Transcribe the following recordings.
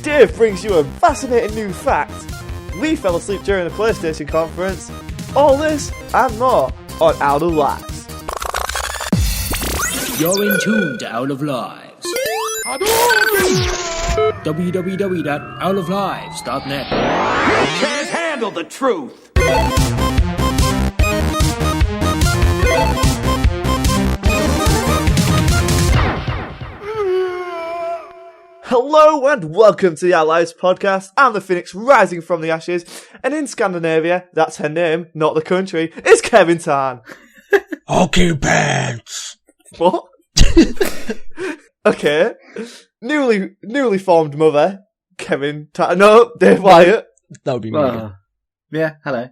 Dave brings you a fascinating new fact. Lee fell asleep during the PlayStation conference. All this and more on Out of Lives. You're in tune to Out of Lives. www.outoflives.net. You can't handle the truth. Hello and welcome to the Out of Lives podcast. I'm the Phoenix rising from the ashes, and in Scandinavia, that's her name, not the country, is Kevin Tan. Occupants! What? Okay. Newly formed mother, Kevin Tan. No, Dave Wyatt. That would be me. Yeah, hello.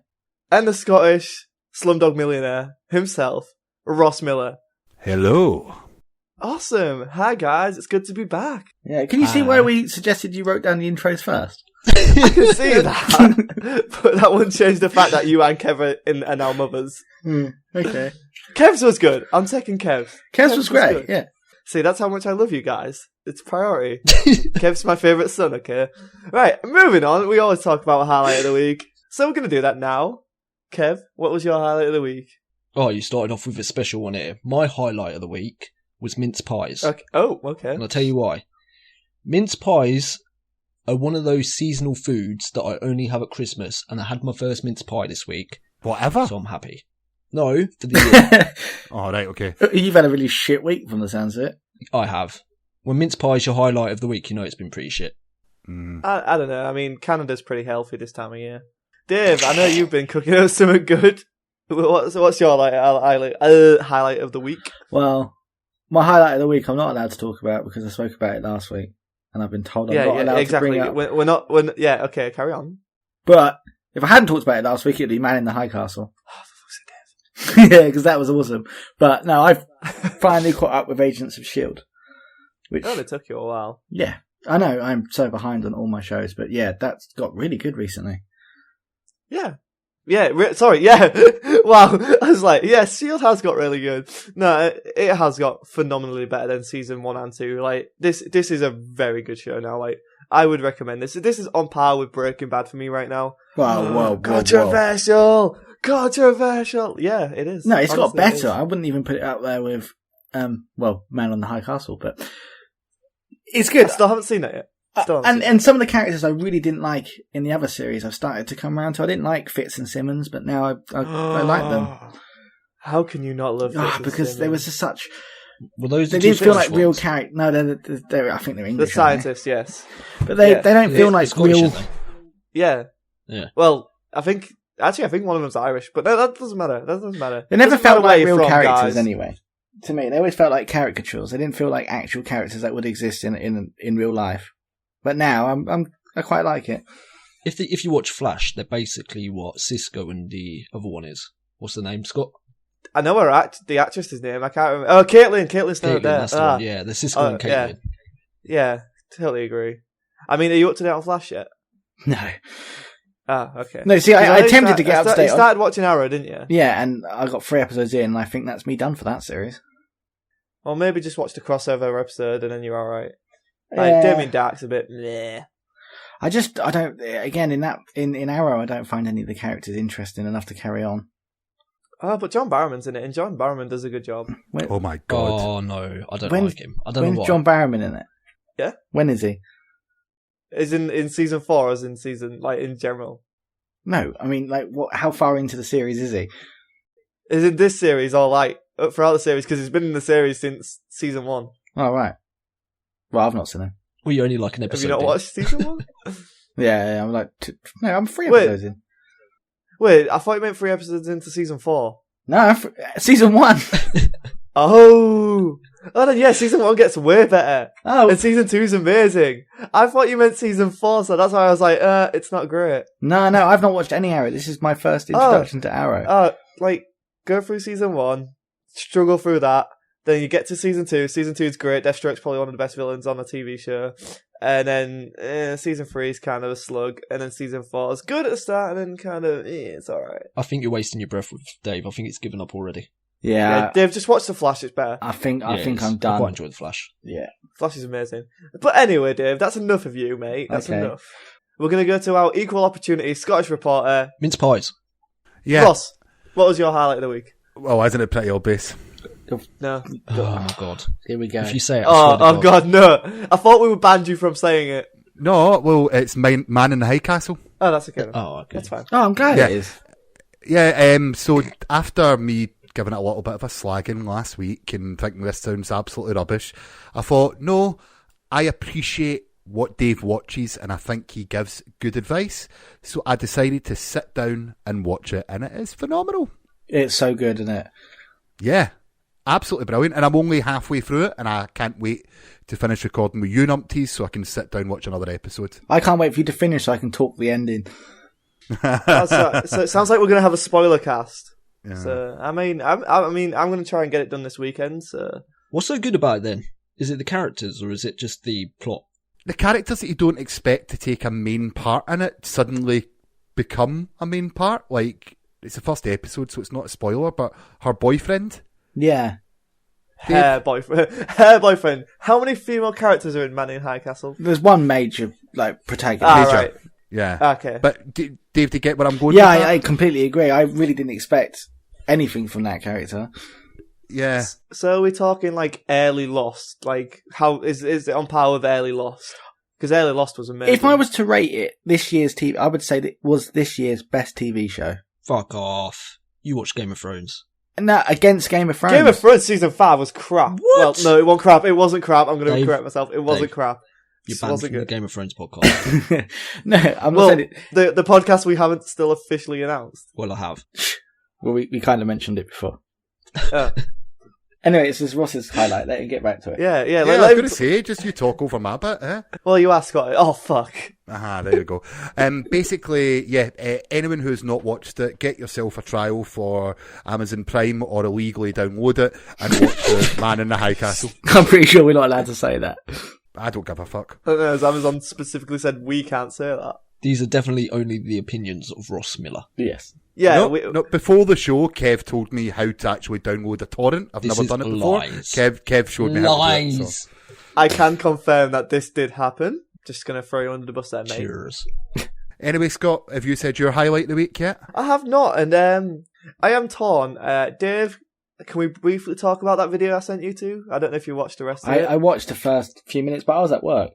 And the Scottish Slumdog millionaire himself, Ross Miller. Hello. Awesome. Hi guys, it's good to be back. Yeah, can you see why we suggested you wrote down the intros first? I can see that. But that wouldn't change the fact that you and Kev are now mothers. Okay. Kev's was good. I'm taking Kev. Kev's was great, good. yeah. See, that's how much I love you guys. It's priority. Kev's my favourite son, okay? Right, moving on. We always talk about a highlight of the week. So we're going to do that now. Kev, what was your highlight of the week? Oh, you started off with a special one here. My highlight of the week was mince pies. Okay. Oh, okay. And I'll tell you why. Mince pies are one of those seasonal foods that I only have at Christmas, and I had my first mince pie this week. Whatever? So I'm happy. No, for the year. Oh, right, okay. You've had a really shit week from the sounds of it. I have. When mince pie is your highlight of the week, you know it's been pretty shit. I don't know. I mean, Canada's pretty healthy this time of year. Dave, I know you've been cooking up something good. What's your highlight of the week? Well, my highlight of the week I'm not allowed to talk about because I spoke about it last week, and I've been told I'm not allowed exactly. to bring it up. We're not. Yeah, okay, carry on. But if I hadn't talked about it last week, it'd be Man in the High Castle. Oh, for fuck's sake, Dave. Yeah, because that was awesome. But no, I've finally caught up with Agents of S.H.I.E.L.D. Which, Oh, it took you a while. yeah, I know, I'm so behind on all my shows, but yeah, that's got really good recently. Yeah. Yeah, sorry, yeah. Wow. I was like, yeah, S.H.I.E.L.D. has got really good. No, it has got phenomenally better than season 1 and 2. Like, this is a very good show now. Like, I would recommend this. This is on par with Breaking Bad for me right now. Whoa. Controversial! Controversial! Yeah, it is. No, it's got Honestly, it better. is. I wouldn't even put it up there with, Man on the High Castle, but it's good. I still haven't seen it yet. And some of the characters I really didn't like in the other series I've started to come around to. I didn't like Fitz and Simmons, but now I like them. How can you not love Fitz and because Simmons? they was just such... Well, those They the two didn't feel like Scottish real ones. characters. No, they're I think they're The English. aren't scientists, yes. they? But they don't feel Yeah, like Scottish, real... aren't they? Yeah. Yeah. Well, I think one of them's Irish, but no, that doesn't matter. They never Doesn't felt matter where like you're real from, characters guys. anyway. To me, they always felt like caricatures. They didn't feel like actual characters that would exist in real life. But now I quite like it. If you watch Flash, they're basically what Cisco and the other one is. What's the name, Scott? I know the actress's name. I can't remember. Oh, Caitlin. Caitlin's not Caitlin, there. that's the one. Yeah, the Cisco and yeah. Caitlin. Yeah, totally agree. I mean, are you up to date on Flash yet? No. Ah, okay. No, see, I attempted to get up to date. You started watching Arrow, didn't you? Yeah, and I got 3 episodes in, and I think that's me done for that series. Or maybe just watch the crossover episode and then you're alright. Like, Yeah. Damien Dark's a bit meh. I don't, again, in Arrow, I don't find any of the characters interesting enough to carry on. Oh, but John Barrowman's in it, and John Barrowman does a good job. Oh my god. Oh no, I don't When- like him. I don't know When's why. John Barrowman in it? Yeah? When is he? Is in season 4 as in season, like, in general? No, I mean, like, how far into the series is he? Is in this series or, like, throughout the series, because he's been in the series since season 1. Oh, right. Well, I've not seen him. Well, you only like an Have episode. you not in. watched season 1? Yeah, I'm like, no, I'm 3 Wait. episodes in. Wait, I thought you meant 3 episodes into season 4. No, season 1. Oh, then yeah, season 1 gets way better. Oh, And season 2 is amazing. I thought you meant season 4, so that's why I was like, it's not great. no, I've not watched any Arrow. This is my first introduction to Arrow. Like, go through season 1, struggle through that, then you get to season 2. Season 2 is great. Deathstroke's probably one of the best villains on the TV show. And then season 3 is kind of a slug. And then season 4 is good at the start, and then kind of, it's alright. I think you're wasting your breath with Dave. I think it's given up already. Yeah, Dave, just watch The Flash, it's better. I think Yeah, I'm I done. quite enjoy the Flash. Yeah, Flash is amazing. But anyway, Dave, that's enough of you, mate. That's Okay. enough. We're going to go to our equal opportunity Scottish reporter, Mince pies. Yeah. Ross. What was your highlight of the week? Well, isn't it pretty obvious? No. Oh my god. Here we go. If you say it, I Oh, swear to God, no. I thought we would ban you from saying it. No, well, it's Man in the High Castle. Oh, that's okay. Then. Oh, okay. That's fine. Oh, I'm glad Yeah. it is. Yeah, so after me giving it a little bit of a slagging last week and thinking this sounds absolutely rubbish, I thought, no, I appreciate what Dave watches and I think he gives good advice. So I decided to sit down and watch it, and it is phenomenal. It's so good, isn't it? Yeah, absolutely brilliant. And I'm only halfway through it, and I can't wait to finish recording with you numpties so I can sit down and watch another episode. I can't wait for you to finish so I can talk the ending. That's right. So it sounds like we're going to have a spoiler cast. Yeah. So, I'm going to try and get it done this weekend, so... What's so good about it then? Is it the characters or is it just the plot? The characters that you don't expect to take a main part in it suddenly become a main part. Like, it's the first episode, so it's not a spoiler, but her boyfriend. Yeah. Hair boyfriend. How many female characters are in Man in High Castle? There's one major, protagonist. Major. Right. Yeah. Okay. But, Dave, do you get where I'm going Yeah, with that? I completely agree. I really didn't expect anything from that character. Yeah. So we're talking like early Lost. Like, how is it on par with early Lost? Because early Lost was amazing. If I was to rate it this year's TV, I would say that it was this year's best TV show. Fuck off. You watch Game of Thrones. No, against Game of Thrones. Game of Thrones season 5 was crap. What? Well, no, it wasn't crap. It wasn't crap. I'm going to Dave, correct myself. It wasn't Dave, crap. You're It banned wasn't from the good. Game of Thrones podcast. No, I'm not Well, saying it. the podcast we haven't still officially announced. Well, I have. Well, we kind of mentioned it before. Uh, Anyway, this is Ross's highlight. Let him get back to it. yeah. Yeah, I Like, was going to say, just you talk over my bit, eh? well, you asked Scott. Oh, fuck. Aha, there you go. Basically, yeah, anyone who's not watched it, get yourself a trial for Amazon Prime or illegally download it and watch the Man in the High Castle. I'm pretty sure we're not allowed to say that. I don't give a fuck. I don't know, as Amazon specifically said, we can't say that. These are definitely only the opinions of Ross Miller. Yes. Yeah, No, before the show, Kev told me how to actually download a torrent. I've This never is done it before. lies. Kev showed me how to do it. So. Lies. I can confirm that this did happen. Just going to throw you under the bus there, mate. Cheers. Anyway, Scott, have you said your highlight of the week yet? I have not, and I am torn. Dave, can we briefly talk about that video I sent you to? I don't know if you watched the rest of it. I watched the first few minutes, but I was at work.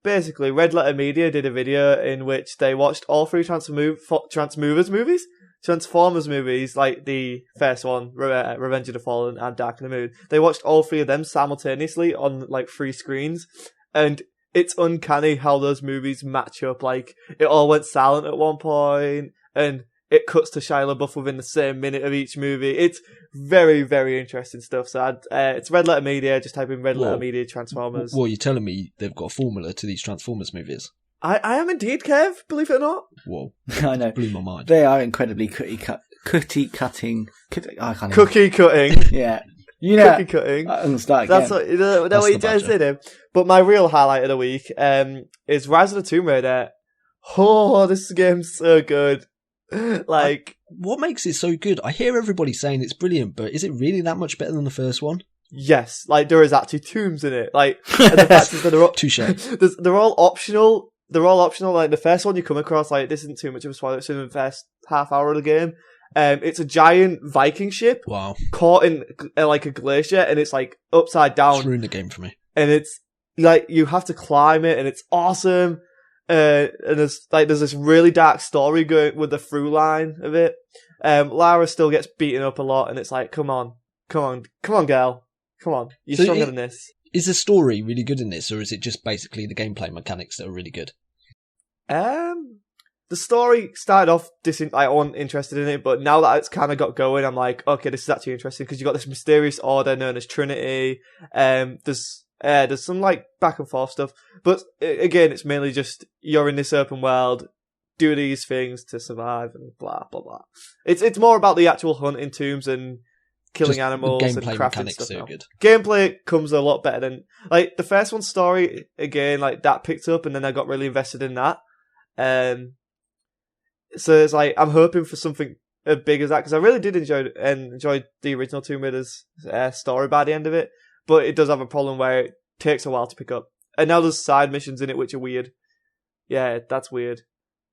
Basically, Red Letter Media did a video in which they watched all three Transformers movies, like the first one, Revenge of the Fallen and Dark in the Moon. They watched all three of them simultaneously on like 3 screens, and it's uncanny how those movies match up. Like, it all went silent at one point, and it cuts to Shia LaBeouf within the same minute of each movie. It's very, very interesting stuff. So it's Red Letter Media. Just type in Red Letter Whoa. Media Transformers. Well, you're telling me they've got a formula to these Transformers movies? I am indeed, Kev, believe it or not. Whoa. I know. Blew my mind. They are incredibly cookie cutting. I can't even- Cookie cutting. Yeah. You know, Cookie cutting. I'm going to start again. That's what, what That's you the just badger. did. But my real highlight of the week is Rise of the Tomb Raider. Oh, this game's so good. Like, What makes it so good? I hear everybody saying it's brilliant, but is it really that much better than the first one? yes, like there is actually tombs in it. Like, and the fact is that they're all, Touche. they're all optional. They're all optional. Like the first one you come across, like this isn't too much of a spoiler. It's in the first half hour of the game. It's a giant Viking ship Wow. caught in like a glacier, and it's like upside down. It's ruined the game for me. And it's like you have to climb it, and it's awesome. And there's this really dark story going with the through line of it. Lara still gets beaten up a lot, and it's like, come on, girl, come on, you're So stronger than this. Is the story really good in this, or is it just basically the gameplay mechanics that are really good? The story started off I wasn't interested in it, but now that it's kind of got going, I'm like, okay, this is actually interesting because you got this mysterious order known as Trinity. There's some like back and forth stuff, but again, it's mainly just you're in this open world, do these things to survive, and blah blah blah. It's more about the actual hunting tombs and killing Just animals the and gameplay crafting mechanics stuff. are Now. good. Gameplay comes a lot better than like the first one's story. Again, like that picked up, and then I got really invested in that. So it's like I'm hoping for something as big as that because I really did enjoy the original Tomb Raider's story by the end of it. But it does have a problem where takes a while to pick up. And now there's side missions in it which are weird. Yeah, that's weird.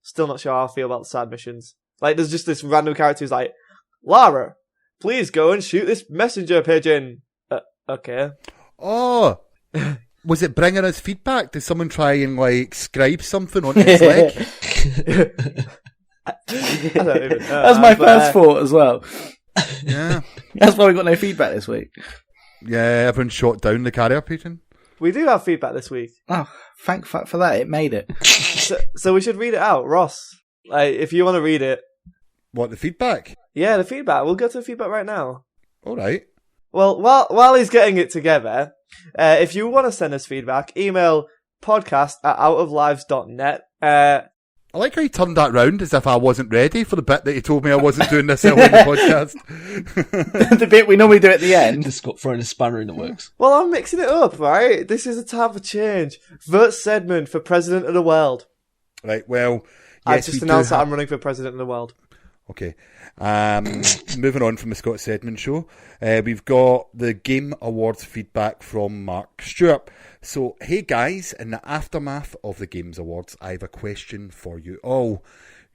Still not sure how I feel about the side missions. Like, there's just this random character who's like, Lara, please go and shoot this messenger pigeon. Okay. Oh, was it bringing us feedback? Did someone try and like scribe something on its leg? I don't even know. That's my first thought as well. Yeah. That's why we got no feedback this week. Yeah, everyone shot down the carrier pigeon. We do have feedback this week. Oh, thank fuck for that. It made it. So we should read it out. Ross, like, if you want to read it. What, the feedback? Yeah, the feedback. We'll go to the feedback right now. All right. Well, while he's getting it together, if you want to send us feedback, email podcast@outoflives.net. I like how he turned that round as if I wasn't ready for the bit that he told me I wasn't doing this early in the podcast. The bit we normally do at the end. Just got thrown a spanner in the works. Well, I'm mixing it up, right? This is a time for change. Vote Sedman for president of the world. Right, well, I yes, just we announced do that I'm running for president of the world. Okay. Moving on from the Scott Sedman show, we've got the Game Awards feedback from Mark Stewart. So, hey guys, in the aftermath of the Games Awards, I have a question for you all.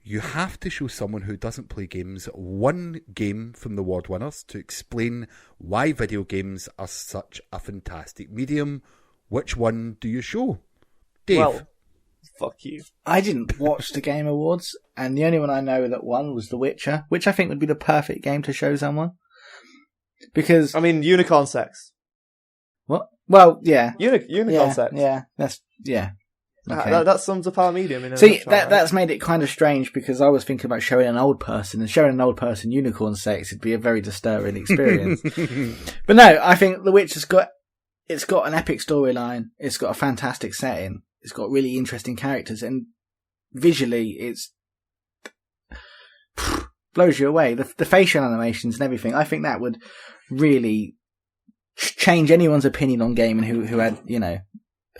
You have to show someone who doesn't play games one game from the award winners to explain why video games are such a fantastic medium. Which one do you show? Dave? Well, fuck you. I didn't watch the Game Awards, and the only one I know that won was The Witcher, which I think would be the perfect game to show someone. Because... I mean, unicorn sex. What? Well, yeah. Unicorn sex. Yeah, yeah. Okay. That sums up our medium. In a See, nutshell, right? that's made it kind of strange, because I was thinking about showing an old person, and showing an old person unicorn sex would be a very disturbing experience. But no, I think The Witcher's got an epic storyline, it's got a fantastic setting, it's got really interesting characters, and visually it's blows you away. The facial animations and everything, I think that would really change anyone's opinion on gaming who had,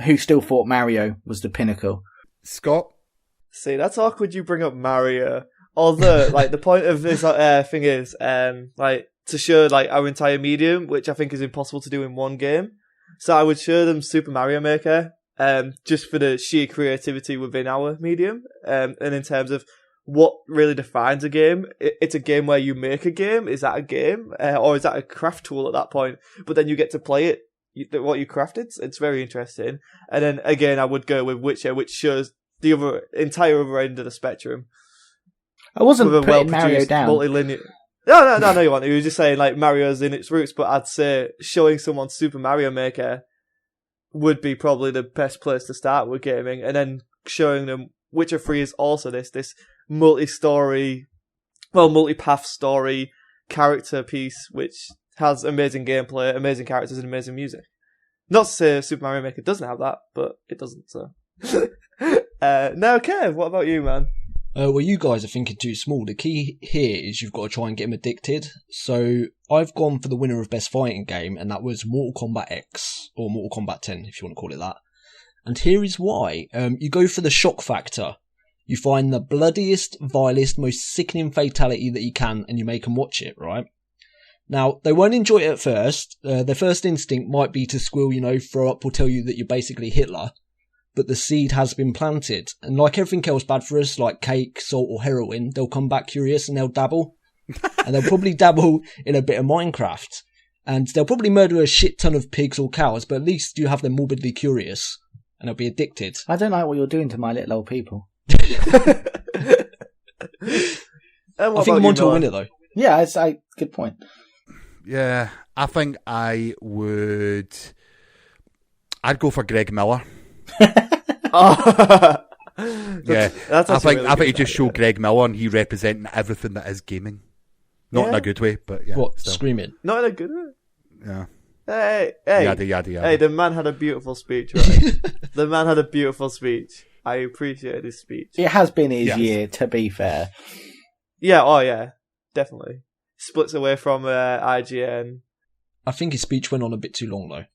who still thought Mario was the pinnacle. Scott? See, that's awkward you bring up Mario. Although, like, the point of this thing is, like, to show, like, our entire medium, which I think is impossible to do in one game. So I would show them Super Mario Maker, just for the sheer creativity within our medium. And in terms of what really defines a game, it's a game where you make a game. Is that a game? Or is that a craft tool at that point? But then you get to play it. What you crafted, it's very interesting. And then again, I would go with Witcher, which shows the entire other end of the spectrum. I wasn't putting Mario down. Multi-linear. No, you weren't. You were just saying like Mario's in its roots, but I'd say showing someone Super Mario Maker would be probably the best place to start with gaming, and then showing them Witcher 3 is also this multi-path story character piece, which has amazing gameplay, amazing characters, and amazing music. Not to say Super Mario Maker doesn't have that, but it doesn't, so. Now, Kev, what about you, man? Well, you guys are thinking too small. The key here is you've got to try and get them addicted. So I've gone for the winner of Best Fighting Game, and that was Mortal Kombat X, or Mortal Kombat 10, if you want to call it that. And here is why. You go for the shock factor. You find the bloodiest, vilest, most sickening fatality that you can, and you make them watch it, right? Now, they won't enjoy it at first. Their first instinct might be to squeal, throw up, or tell you that you're basically Hitler. But the seed has been planted. And like everything else bad for us, like cake, salt, or heroin, they'll come back curious and they'll dabble. And they'll probably dabble in a bit of Minecraft. And they'll probably murder a shit ton of pigs or cows, but at least you have them morbidly curious. And they'll be addicted. I don't like what you're doing to my little old people. I think I'm onto a winner, though. Yeah, it's a good point. Yeah, I think I'd go for Greg Miller. Oh. Yeah, that's I think really he just showed Greg Miller and he representing everything that is gaming. Not in a good way, but yeah. What, still. screaming? Not in a good way. Yeah. Hey. Yada, yada, yada. Hey, the man had a beautiful speech, right? The man had a beautiful speech. I appreciate his speech. It has been his year, to be fair. Yeah, definitely. Splits away from IGN. I think his speech went on a bit too long, though.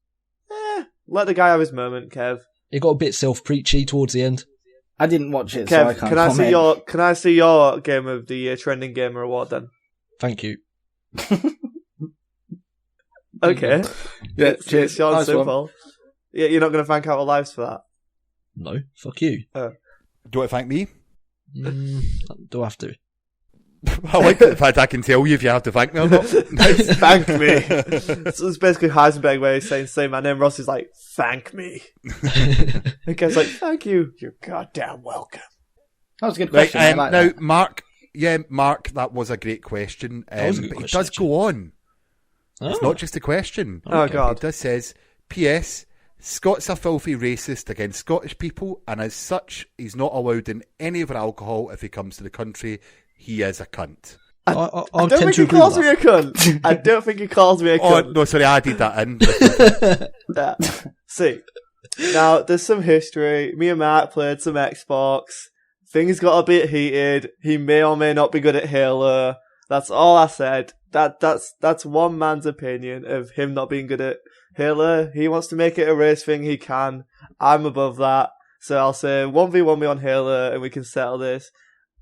Let the guy have his moment, Kev. It got a bit self-preachy towards the end. I didn't watch it, Kev, so I can't comment. Can I see your Game of the Year Trending Gamer Award then? Thank you. Okay. Yeah, cheers. Sean Nice Simple. Yeah, you're not going to thank Out of Lives for that? No, fuck you. Do you want to thank me? Do I have to? I like the fact I can tell you if you have to thank me or not. Thank me. So it's basically Heisenberg way of saying, say my name. Ross is like, thank me. The guy's like, thank you. You're goddamn welcome. That was a good Right, question. I like now, that. Mark, that was a great question. Was a good But question, it does go on. It's Oh. not just a question. Oh, God. It does says, P.S. Scots are filthy racist against Scottish people, and as such, he's not allowed in any of our alcohol if he comes to the country. He is a cunt. I I don't tend think to he agree with calls me that. a cunt. I don't think he calls me a Oh, cunt. no, sorry, I added that in. Yeah. See, now there's some history. Me and Mark played some Xbox. Things got a bit heated. He may or may not be good at Halo. That's all I said. That's one man's opinion of him not being good at Halo. He wants to make it a race thing. He can. I'm above that. So I'll say 1v1 me on Halo and we can settle this.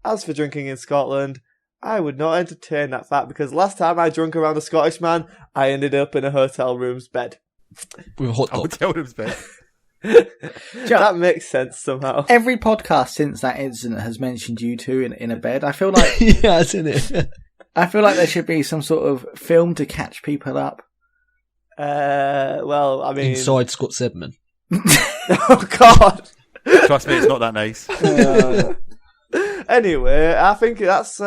As for drinking in Scotland, I would not entertain that fact because last time I drunk around a Scottish man, I ended up in a hotel room's bed. With a hot I would dog. tell him best. That makes sense somehow. Every podcast since that incident has mentioned you two in a bed. I feel like Yeah, isn't it? I feel like there should be some sort of film to catch people up. Well, I mean... Inside Scott Sedman. Oh, God! Trust me, it's not that nice. Anyway, I think that's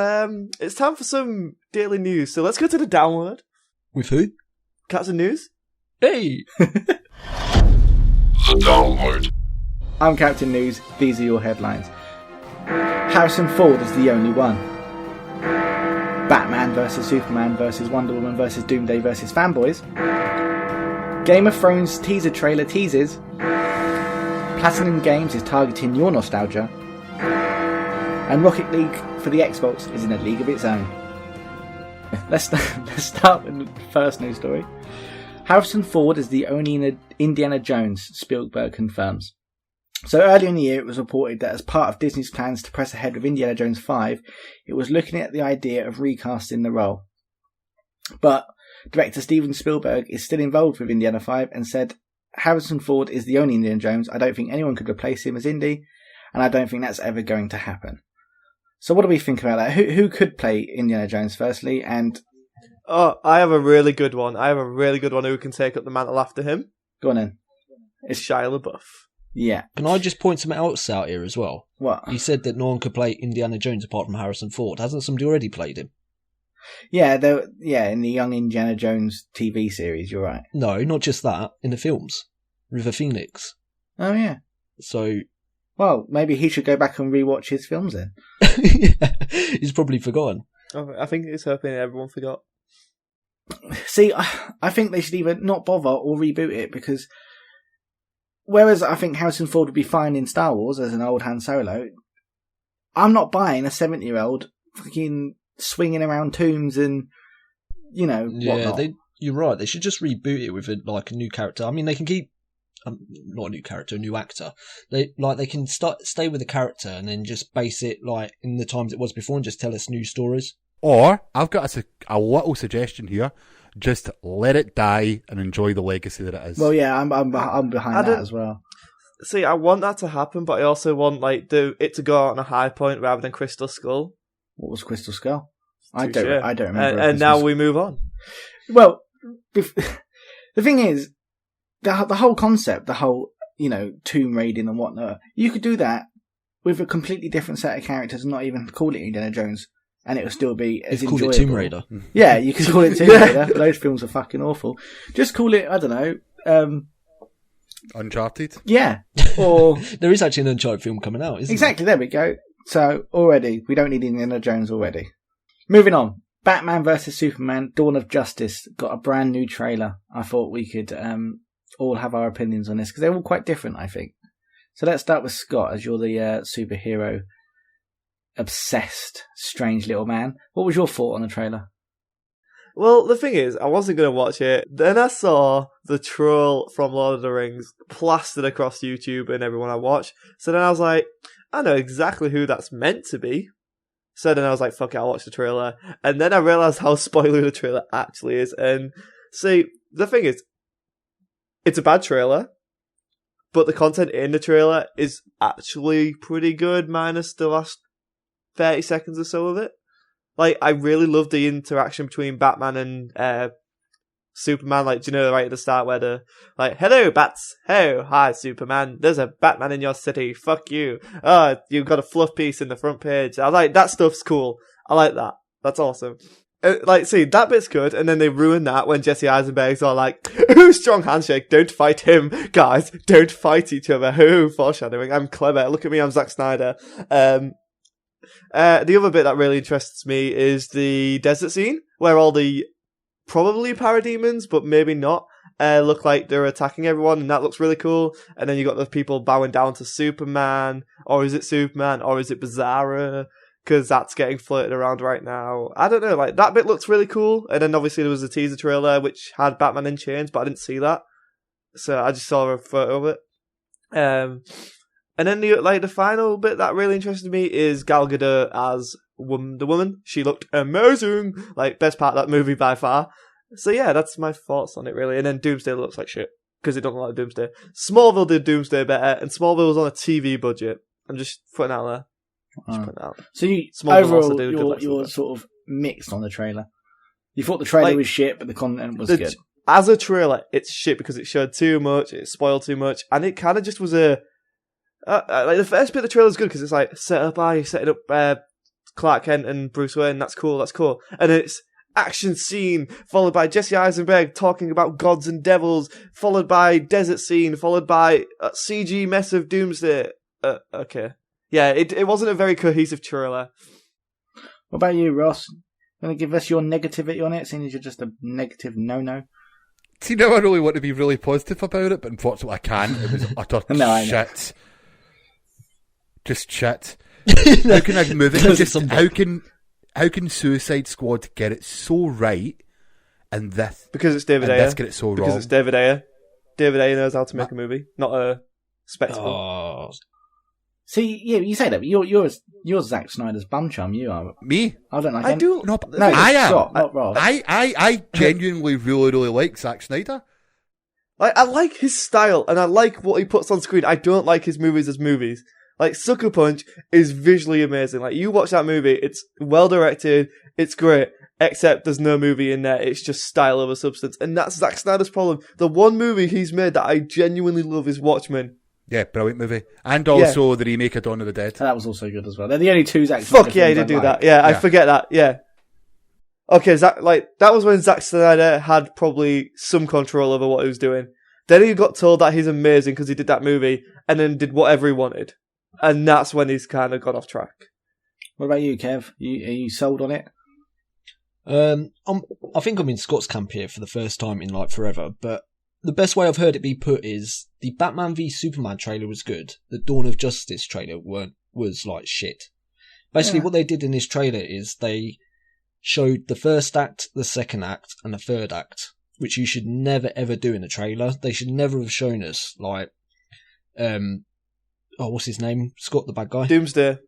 it's time for some daily news. So let's go to the download. With who? Captain News. Hey! The download. I'm Captain News. These are your headlines. Harrison Ford is the only one. Batman vs Superman vs Wonder Woman vs Doomsday vs Fanboys. Game of Thrones teaser trailer teases. Platinum Games is targeting your nostalgia. And Rocket League for the Xbox is in a league of its own. Let's start with the first news story. Harrison Ford is the only Indiana Jones, Spielberg confirms. So earlier in the year it was reported that as part of Disney's plans to press ahead with Indiana Jones 5, it was looking at the idea of recasting the role. But director Steven Spielberg is still involved with Indiana 5 and said, Harrison Ford is the only Indiana Jones. I don't think anyone could replace him as Indy, and I don't think that's ever going to happen. So what do we think about that? Who could play Indiana Jones firstly? And Oh, I have a really good one. I have a really good one who can take up the mantle after him. go on then. It's Shia LaBeouf. Yeah. Can I just point something else out here as well? What? You said that no one could play Indiana Jones apart from Harrison Ford. Hasn't somebody already played him? Yeah, in the Young Indiana Jones TV series, you're right. No, not just that. In the films. River Phoenix. Oh yeah. So, Well, maybe he should go back and rewatch his films then. he's probably forgotten. I think it's hoping everyone forgot. See, I think they should either not bother or reboot it because whereas I think Harrison Ford would be fine in Star Wars as an old Han Solo, I'm not buying a 70-year-old fucking swinging around tombs and, Yeah, whatnot. you're right. They should just reboot it with a new character. I mean, they can keep not a new character, a new actor. They can stay with the character and then just base it like in the times it was before and just tell us new stories. Or, I've got a little suggestion here. Just let it die and enjoy the legacy that it is. Well, yeah, I'm behind that as well. See, I want that to happen, but I also want it to go out on a high point rather than Crystal Skull. What was Crystal Skull? I Touche. don't remember. And now we move on. Well, the thing is, the whole concept, the whole, tomb raiding and whatnot, you could do that with a completely different set of characters and not even call it Indiana Jones, and it would still be as Call enjoyable. it Tomb Raider. Yeah, you could call it Tomb Raider. Those films are fucking awful. Just call it, I don't know, Uncharted? yeah. Or, There is actually an Uncharted film coming out, isn't exactly, there we go. So, already, we don't need Indiana Jones already. Moving on. Batman vs Superman, Dawn of Justice got a brand new trailer. I thought we could all have our opinions on this because they're all quite different, I think. So let's start with Scott, as you're the superhero obsessed, strange little man. What was your thought on the trailer? Well, the thing is, I wasn't going to watch it. Then I saw the troll from Lord of the Rings plastered across YouTube and everyone I watch. So then I was like, I know exactly who that's meant to be. So then I was like, fuck it, I'll watch the trailer. And then I realised how spoilery the trailer actually is. And see, the thing is, it's a bad trailer. but the content in the trailer is actually pretty good, minus the last 30 seconds or so of it. Like, I really love the interaction between Batman and Superman. Like, do you know right at the start where they're like, hello, Bats. Oh, hi, Superman. There's a Batman in your city. Fuck you. Oh, you've got a fluff piece in the front page. I like, that stuff's cool. I like that. That's awesome. See, that bit's good, and then they ruin that when Jesse Eisenberg's all like, ooh, strong handshake, don't fight him. Guys, don't fight each other. Ooh, foreshadowing. I'm clever. Look at me, I'm Zack Snyder. The other bit that really interests me is the desert scene, where all the probably parademons, but maybe not, look like they're attacking everyone, and that looks really cool. And then you got the people bowing down to Superman, or is it Superman, or is it Bizarro? Because that's getting floated around right now. I don't know, like, that bit looks really cool. And then obviously there was a teaser trailer which had Batman in chains, but I didn't see that. So I just saw a photo of it. And then the final bit that really interested me is Gal Gadot as the woman. She looked amazing. Like, best part of that movie by far. So yeah, that's my thoughts on it really. And then Doomsday looks like shit, because it doesn't like Doomsday. Smallville did Doomsday better, and Smallville was on a TV budget. I'm just putting out there. So you Smallville overall, you're sort of mixed on the trailer. You thought the trailer was shit, but the content was good. As a trailer, it's shit because it showed too much, it spoiled too much, and it kind of just was a... like, the first bit of the trailer is good because it's like, setting up Clark Kent and Bruce Wayne, that's cool. And it's action scene, followed by Jesse Eisenberg talking about gods and devils, followed by desert scene, followed by CG mess of Doomsday. Okay. Yeah, it wasn't a very cohesive trailer. What about you, Ross? Want to give us your negativity on it, seeing as you're just a negative no-no? See, now I really want to be really positive about it, but unfortunately I can't. It was utter shit. Just shit. How can I move it? How can Suicide Squad get it so right, and this... Because it's David Ayer. This get it so wrong. Because it's David Ayer. David Ayer knows how to make a movie, not a spectacle. Oh. See, yeah, you say that, but you're Zack Snyder's bum chum, you are. Me? I don't like I him. do. No, I am. Scott, not Ross. I genuinely really, really like Zack Snyder. I like his style, and I like what he puts on screen. I don't like his movies as movies. Like, Sucker Punch is visually amazing. Like, you watch that movie, it's well directed, it's great, except there's no movie in there, it's just style over substance. And that's Zack Snyder's problem. The one movie he's made that I genuinely love is Watchmen. Yeah, brilliant movie. And also the remake of Dawn of the Dead. That was also good as well. They're the only two Zack Snyder Fuck yeah, he did do like. that. Yeah, I forget that, yeah. Okay, that was when Zack Snyder had probably some control over what he was doing. Then he got told that he's amazing because he did that movie, and then did whatever he wanted. And that's when he's kind of got off track. What about you, Kev? Are you sold on it? I think I'm in Scott's camp here for the first time in like forever, but the best way I've heard it be put is the Batman v Superman trailer was good. The Dawn of Justice trailer was like shit. Basically, what they did in this trailer is they showed the first act, the second act, and the third act, which you should never ever do in a trailer. They should never have shown us like, what's his name? Scott, the bad guy. Doomsday.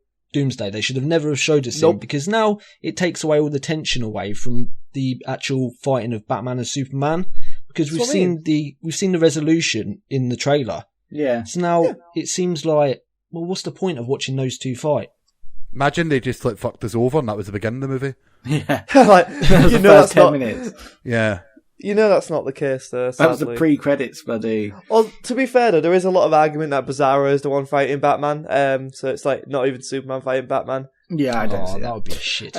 They should have never have showed us him because now it takes away all the tension away from the actual fighting of Batman and Superman. Because we've seen the resolution in the trailer. Yeah. So now it seems like, well, what's the point of watching those two fight? Imagine they just like fucked us over and that was the beginning of the movie. Yeah. Like, that was the first 10 minutes. Yeah. You know that's not the case though, sadly. That was the pre-credits, buddy. Well, to be fair though, there is a lot of argument that Bizarro is the one fighting Batman. So it's like not even Superman fighting Batman. Yeah, I don't see that. That would be shit.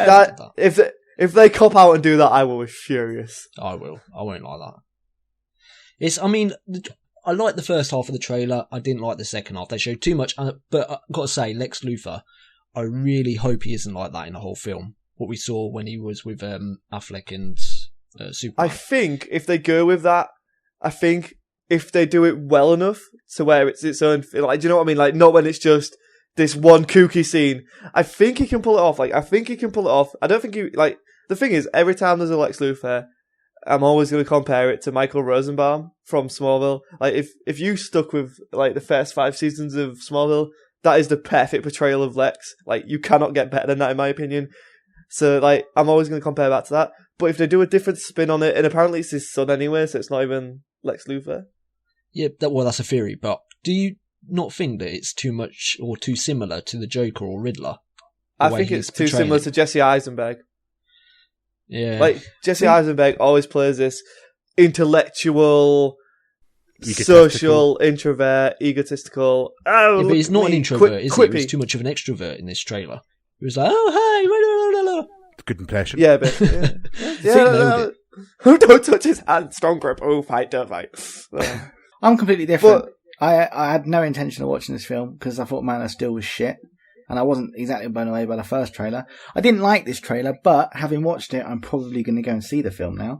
If they cop out and do that, I will be furious. I will. I won't like that. I liked the first half of the trailer. I didn't like the second half. They showed too much. But I've got to say, Lex Luthor, I really hope he isn't like that in the whole film. What we saw when he was with Affleck and Superman. I think if they go with that, if they do it well enough to where it's its own, like, do you know what I mean? Like, not when it's just this one kooky scene. I think he can pull it off. I don't think the thing is, every time there's a Lex Luthor, I'm always going to compare it to Michael Rosenbaum from Smallville. Like, if you stuck with, like, the first 5 seasons of Smallville, that is the perfect portrayal of Lex. Like, you cannot get better than that, in my opinion. So, like, I'm always going to compare that to that. But if they do a different spin on it, and apparently it's his son anyway, so it's not even Lex Luthor. Yeah, that's a theory, but do you not think that it's too much or too similar to the Joker or Riddler? I think it's too similar to Jesse Eisenberg. Yeah. Like, Jesse Eisenberg always plays this intellectual, Egotistical. social, introvert, egotistical. Oh, Yeah, but he's not an introvert, is he? quippy. He was too much of an extrovert in this trailer. He was like, oh, hey, blah, blah, blah, blah. Good impression. Yeah, but yeah. Think nailed it. Don't touch his hand, strong grip. Oh, fight, don't fight. I'm completely different. I had no intention of watching this film because I thought Man of Steel was shit. And I wasn't exactly blown away by the first trailer. I didn't like this trailer, but having watched it, I'm probably going to go and see the film now.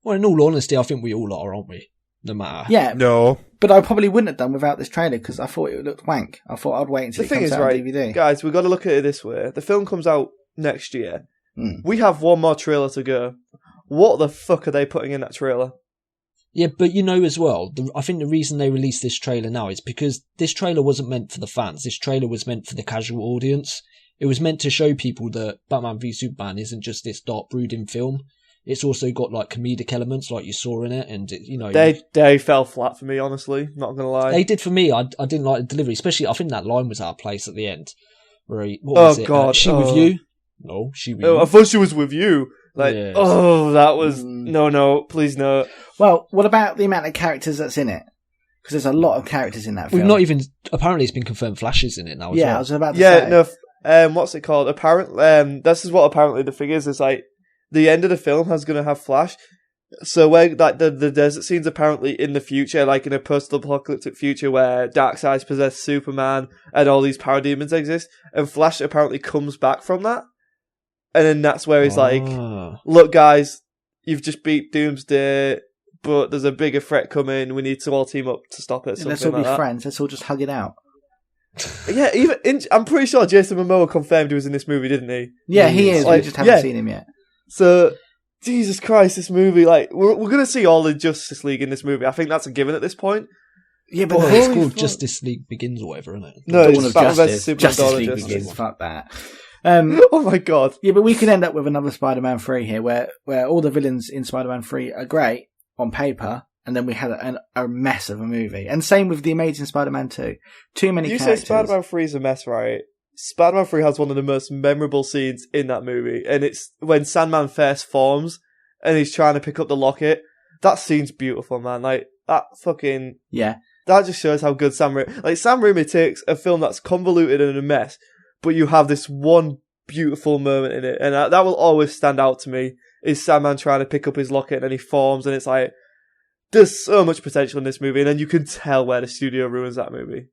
Well, in all honesty, I think we all are, aren't we? No matter. Yeah. No. But I probably wouldn't have done without this trailer because I thought it looked wank. I thought I'd wait until The it thing comes is, out right, on DVD. guys, we've got to look at it this way. The film comes out next year. Mm. We have one more trailer to go. What the fuck are they putting in that trailer? Yeah, but you know as well, I think the reason they released this trailer now is because this trailer wasn't meant for the fans. This trailer was meant for the casual audience. It was meant to show people that Batman v Superman isn't just this dark brooding film. It's also got like comedic elements like you saw in it, and They fell flat for me, honestly. Not gonna lie. They did for me. I didn't like the delivery, especially I think that line was out of place at the end. Where what was it? God, she with you? No, she with you. I thought she was with you. Like, Yes. that was no, please no. Well, what about the amount of characters that's in it? Because there's a lot of characters in that film. We've not even. Apparently, it's been confirmed. Flash is in it now. As Yeah, well. I was about to say. No. What's it called? Apparently, this is what apparently the thing is. It's like the end of the film is going to have Flash. So where like the desert scenes apparently in the future, like in a post-apocalyptic future where Darkseid's possessed Superman and all these parademons exist, and Flash apparently comes back from that, and then that's where he's like, "Look, guys, you've just beat Doomsday, but there's a bigger threat coming. We need to all team up to stop it." Let's all be friends. Let's all just hug it out. Yeah, I'm pretty sure Jason Momoa confirmed he was in this movie, didn't he? Yeah, he is. Like, we just haven't seen him yet. So, Jesus Christ, this movie, like, we're going to see all the Justice League in this movie. I think that's a given at this point. Yeah, but it's called Justice League Begins or whatever, isn't it? No, Dawn it's of Batman Justice. vs Superman. Justice Dawn of League Justice. begins. Fuck that. Oh my god. Yeah, but we could end up with another Spider-Man 3 here, where all the villains in Spider-Man 3 are great on paper, and then we had a mess of a movie. And same with The Amazing Spider-Man 2. Too many characters. You say Spider-Man 3 is a mess, right? Spider-Man 3 has one of the most memorable scenes in that movie, and it's when Sandman first forms, and he's trying to pick up the locket. That scene's beautiful, man. Like, that fucking... Yeah. That just shows how good Sam Raimi takes a film that's convoluted and a mess, but you have this one beautiful moment in it, and that will always stand out to me, is Sandman trying to pick up his locket, and then he forms, and it's like, there's so much potential in this movie, and then you can tell where the studio ruins that movie.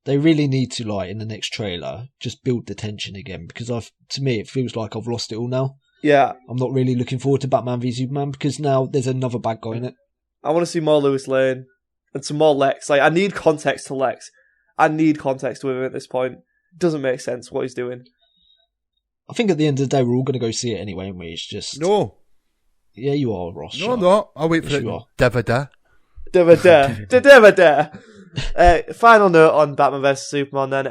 They really need to, like, in the next trailer, just build the tension again, because to me, it feels like I've lost it all now. Yeah. I'm not really looking forward to Batman v Superman, because now there's another bad guy in it. I want to see more Lois Lane, and some more Lex. Like, I need context to Lex. I need context with him at this point. Doesn't make sense what he's doing. I think at the end of the day, we're all going to go see it anyway, and it's just... No. Yeah, you are, Ross. No, I'm not. I'll wait for Yes, it. you are. Final note on Batman vs Superman then.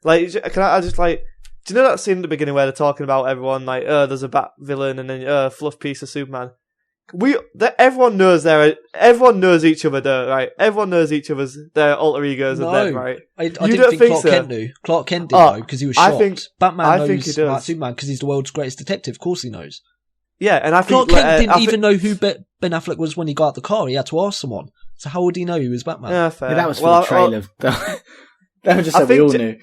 Can I just like... Do you know that scene at the beginning where they're talking about everyone, like, there's a Bat villain and then, fluff piece of Superman? Everyone knows each other, though, right? Everyone knows each other's their alter egos and them, right? I didn't think Clark Kent knew. Clark Kent did know because he was shocked. Batman knows about Superman because he's the world's greatest detective. Of course he knows. Yeah, and I think Clark Kent didn't even know who Ben Affleck was when he got out the car. He had to ask someone. So how would he know he was Batman? Yeah, fair. Yeah, that was for the trailer. That was just so we all knew.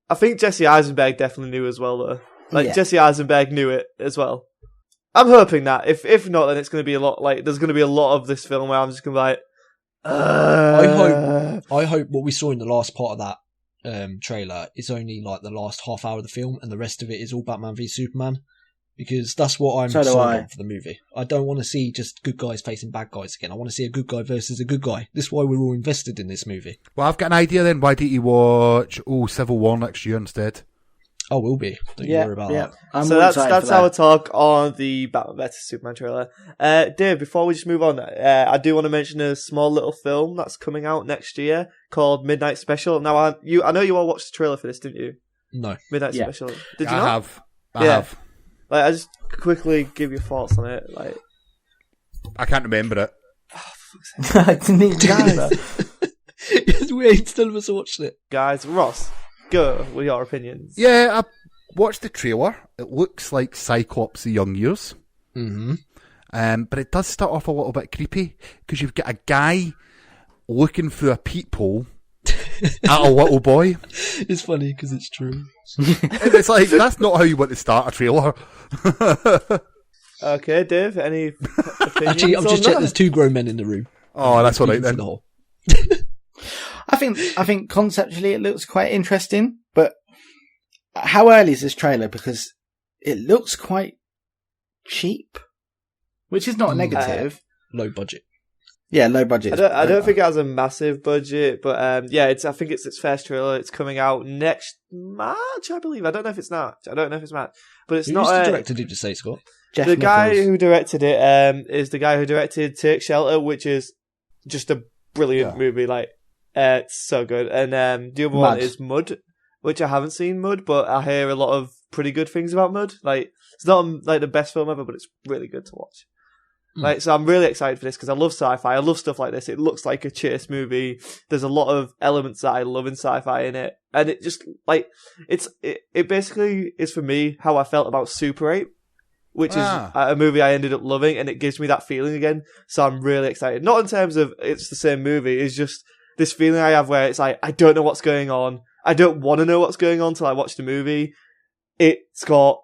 I think Jesse Eisenberg definitely knew as well, though. Like, Yeah. Jesse Eisenberg knew it as well. I'm hoping that. If not, then it's going to be a lot, like, there's going to be a lot of this film where I'm just going to be like, I hope what we saw in the last part of that trailer is only like the last half hour of the film, and the rest of it is all Batman v Superman, because that's what I'm So do sold I. on for the movie. I don't want to see just good guys facing bad guys again. I want to see a good guy versus a good guy. This is why we're all invested in this movie. Well, I've got an idea then. Why don't you watch Civil War next year instead? Oh, we'll be. Don't you worry about that. I'm so more that's excited for our that. talk on the Batman vs Superman trailer. Dave, before we just move on, I do want to mention a small little film that's coming out next year called Midnight Special. Now, I know you all watched the trailer for this, didn't you? No. Midnight Yeah. Special. Did you not? I have. Like, I just quickly give your thoughts on it. Like, I can't remember it. I didn't even know that. It's weird. Still of us watched it. Guys, Ross, go with your opinions. Yeah, I watched the trailer. It looks like Cyclops' the young years. Mm-hmm. But it does start off a little bit creepy because you've got a guy looking through a peephole at a little boy. It's funny because it's true. And it's like, that's not how you want to start a trailer. Okay, Dave, any opinions? Actually, I've on just checked. that? There's 2 grown men in the room. Oh, that's all right Speaking then. for the whole. I think conceptually it looks quite interesting, but how early is this trailer? Because it looks quite cheap, which is not negative. Low budget. Yeah, low budget. I don't think it has a massive budget, but yeah, I think it's its first trailer. It's coming out next March, I believe. I don't know if it's March. But it's Who's not. the director? Did you say, Scott? Jeff The guy Nichols. who directed it is the guy who directed Take Shelter, which is just a brilliant movie. Like, it's so good. And the other one is Mud, which I haven't seen Mud, but I hear a lot of pretty good things about Mud. Like, it's not like the best film ever, but it's really good to watch. Like, so I'm really excited for this because I love sci-fi. I love stuff like this. It looks like a chase movie. There's a lot of elements that I love in sci-fi in it, and it just like it basically is for me how I felt about Super 8, which is a movie I ended up loving, and it gives me that feeling again. So I'm really excited. Not in terms of it's the same movie. It's just this feeling I have where it's like I don't know what's going on. I don't want to know what's going on till I watch the movie. It's got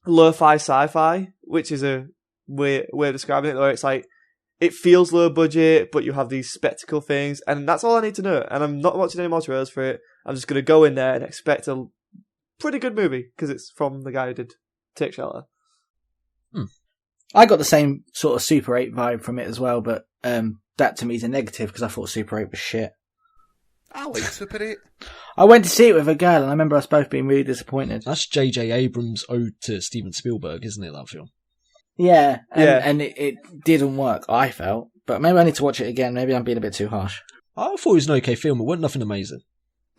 lo-fi sci-fi, which is a way of describing it, where it's like it feels low budget, but you have these spectacle things, and that's all I need to know. And I'm not watching any more trailers for it. I'm just going to go in there and expect a pretty good movie because it's from the guy who did Take Shelter. I got the same sort of Super 8 vibe from it as well, but that to me is a negative because I thought Super 8 was shit. I like Super 8. I went to see it with a girl, and I remember us both being really disappointed. That's J.J. Abrams' ode to Steven Spielberg, isn't it, that film? Yeah, Yeah. and it didn't work, I felt. But maybe I need to watch it again. Maybe I'm being a bit too harsh. I thought it was an okay film. It wasn't nothing amazing.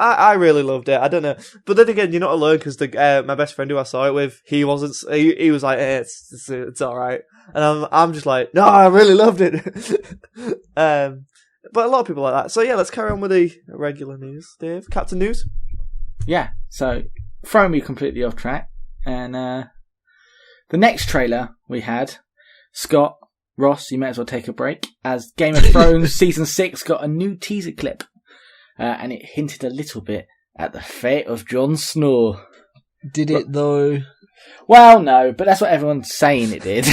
I really loved it. I don't know, but then again, you're not alone because my best friend who I saw it with, he wasn't. He was like, it's all right, and I'm just like, no, I really loved it. But a lot of people like that. So yeah, let's carry on with the regular news. Dave, Captain News. Yeah, so throwing me completely off track. And the next trailer we had, Scott, Ross, you may as well take a break, as Game of Thrones Season 6 got a new teaser clip. And it hinted a little bit at the fate of Jon Snow. Did it, though? Well, no, but that's what everyone's saying it did.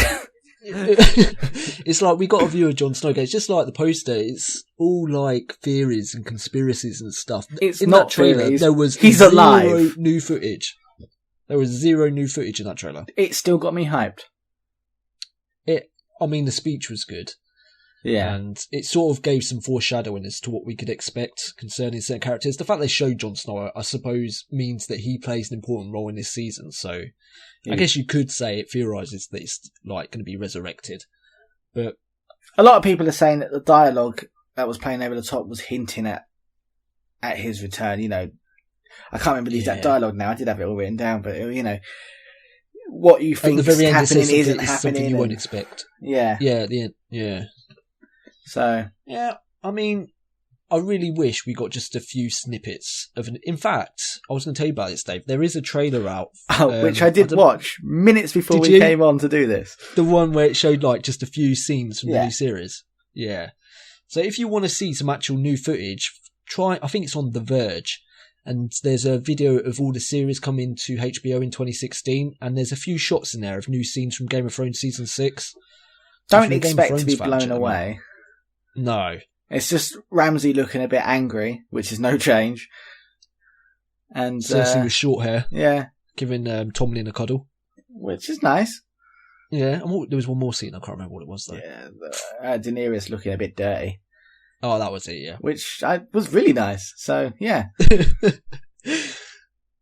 It's like we got a view of Jon Snow. It's just like the poster. It's all like theories and conspiracies and stuff. It's in not that trailer, theories. there was He's zero alive. new footage. There was zero new footage in that trailer. It still got me hyped. I mean, the speech was good. Yeah. And it sort of gave some foreshadowing as to what we could expect concerning certain characters. The fact they showed Jon Snow, I suppose, means that he plays an important role in this season. So I guess you could say it theorises that it's like going to be resurrected. But a lot of people are saying that the dialogue that was playing over the top was hinting at his return. You know, I can't remember the exact dialogue now. I did have it all written down, but you know, what you think is happening isn't happening. Something you won't expect. Yeah. Yeah. At the end. Yeah. So yeah, I mean, I really wish we got just a few snippets of an. In fact, I was going to tell you about this, Dave. There is a trailer out, which I did watch minutes before we came on to do this. The one where it showed like just a few scenes from the new series. Yeah. So if you want to see some actual new footage, try. I think it's on The Verge, and there's a video of all the series coming to HBO in 2016, and there's a few shots in there of new scenes from Game of Thrones season 6. Don't expect to be blown away. No. It's just Ramsay looking a bit angry, which is no change. And Cersei with short hair. Yeah. Giving Tomlin a cuddle. Which is nice. Yeah. And there was one more scene, I can't remember what it was though. Yeah. Daenerys looking a bit dirty. Oh, that was it, yeah. Which was really nice. So, yeah. But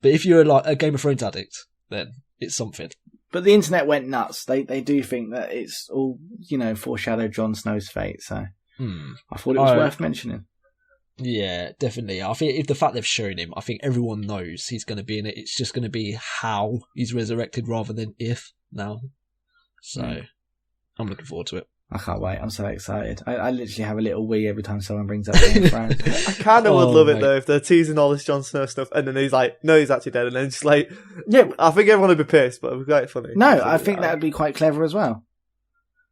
if you're like a Game of Thrones addict, then it's something. But the internet went nuts. They do think that it's all, you know, foreshadow Jon Snow's fate, so... I thought it was worth mentioning. Yeah, definitely. I think if the fact they've shown him, I think everyone knows he's going to be in it. It's just going to be how he's resurrected rather than if now. So I'm looking forward to it. I can't wait. I'm so excited. I literally have a little wee every time someone brings up Game of Thrones. I kind of would love it mate. though if they're teasing all this Jon Snow stuff and then he's like, no, he's actually dead, and then just like, Yeah. I think everyone would be pissed, but it would be quite funny. No, I think that would be quite clever as well.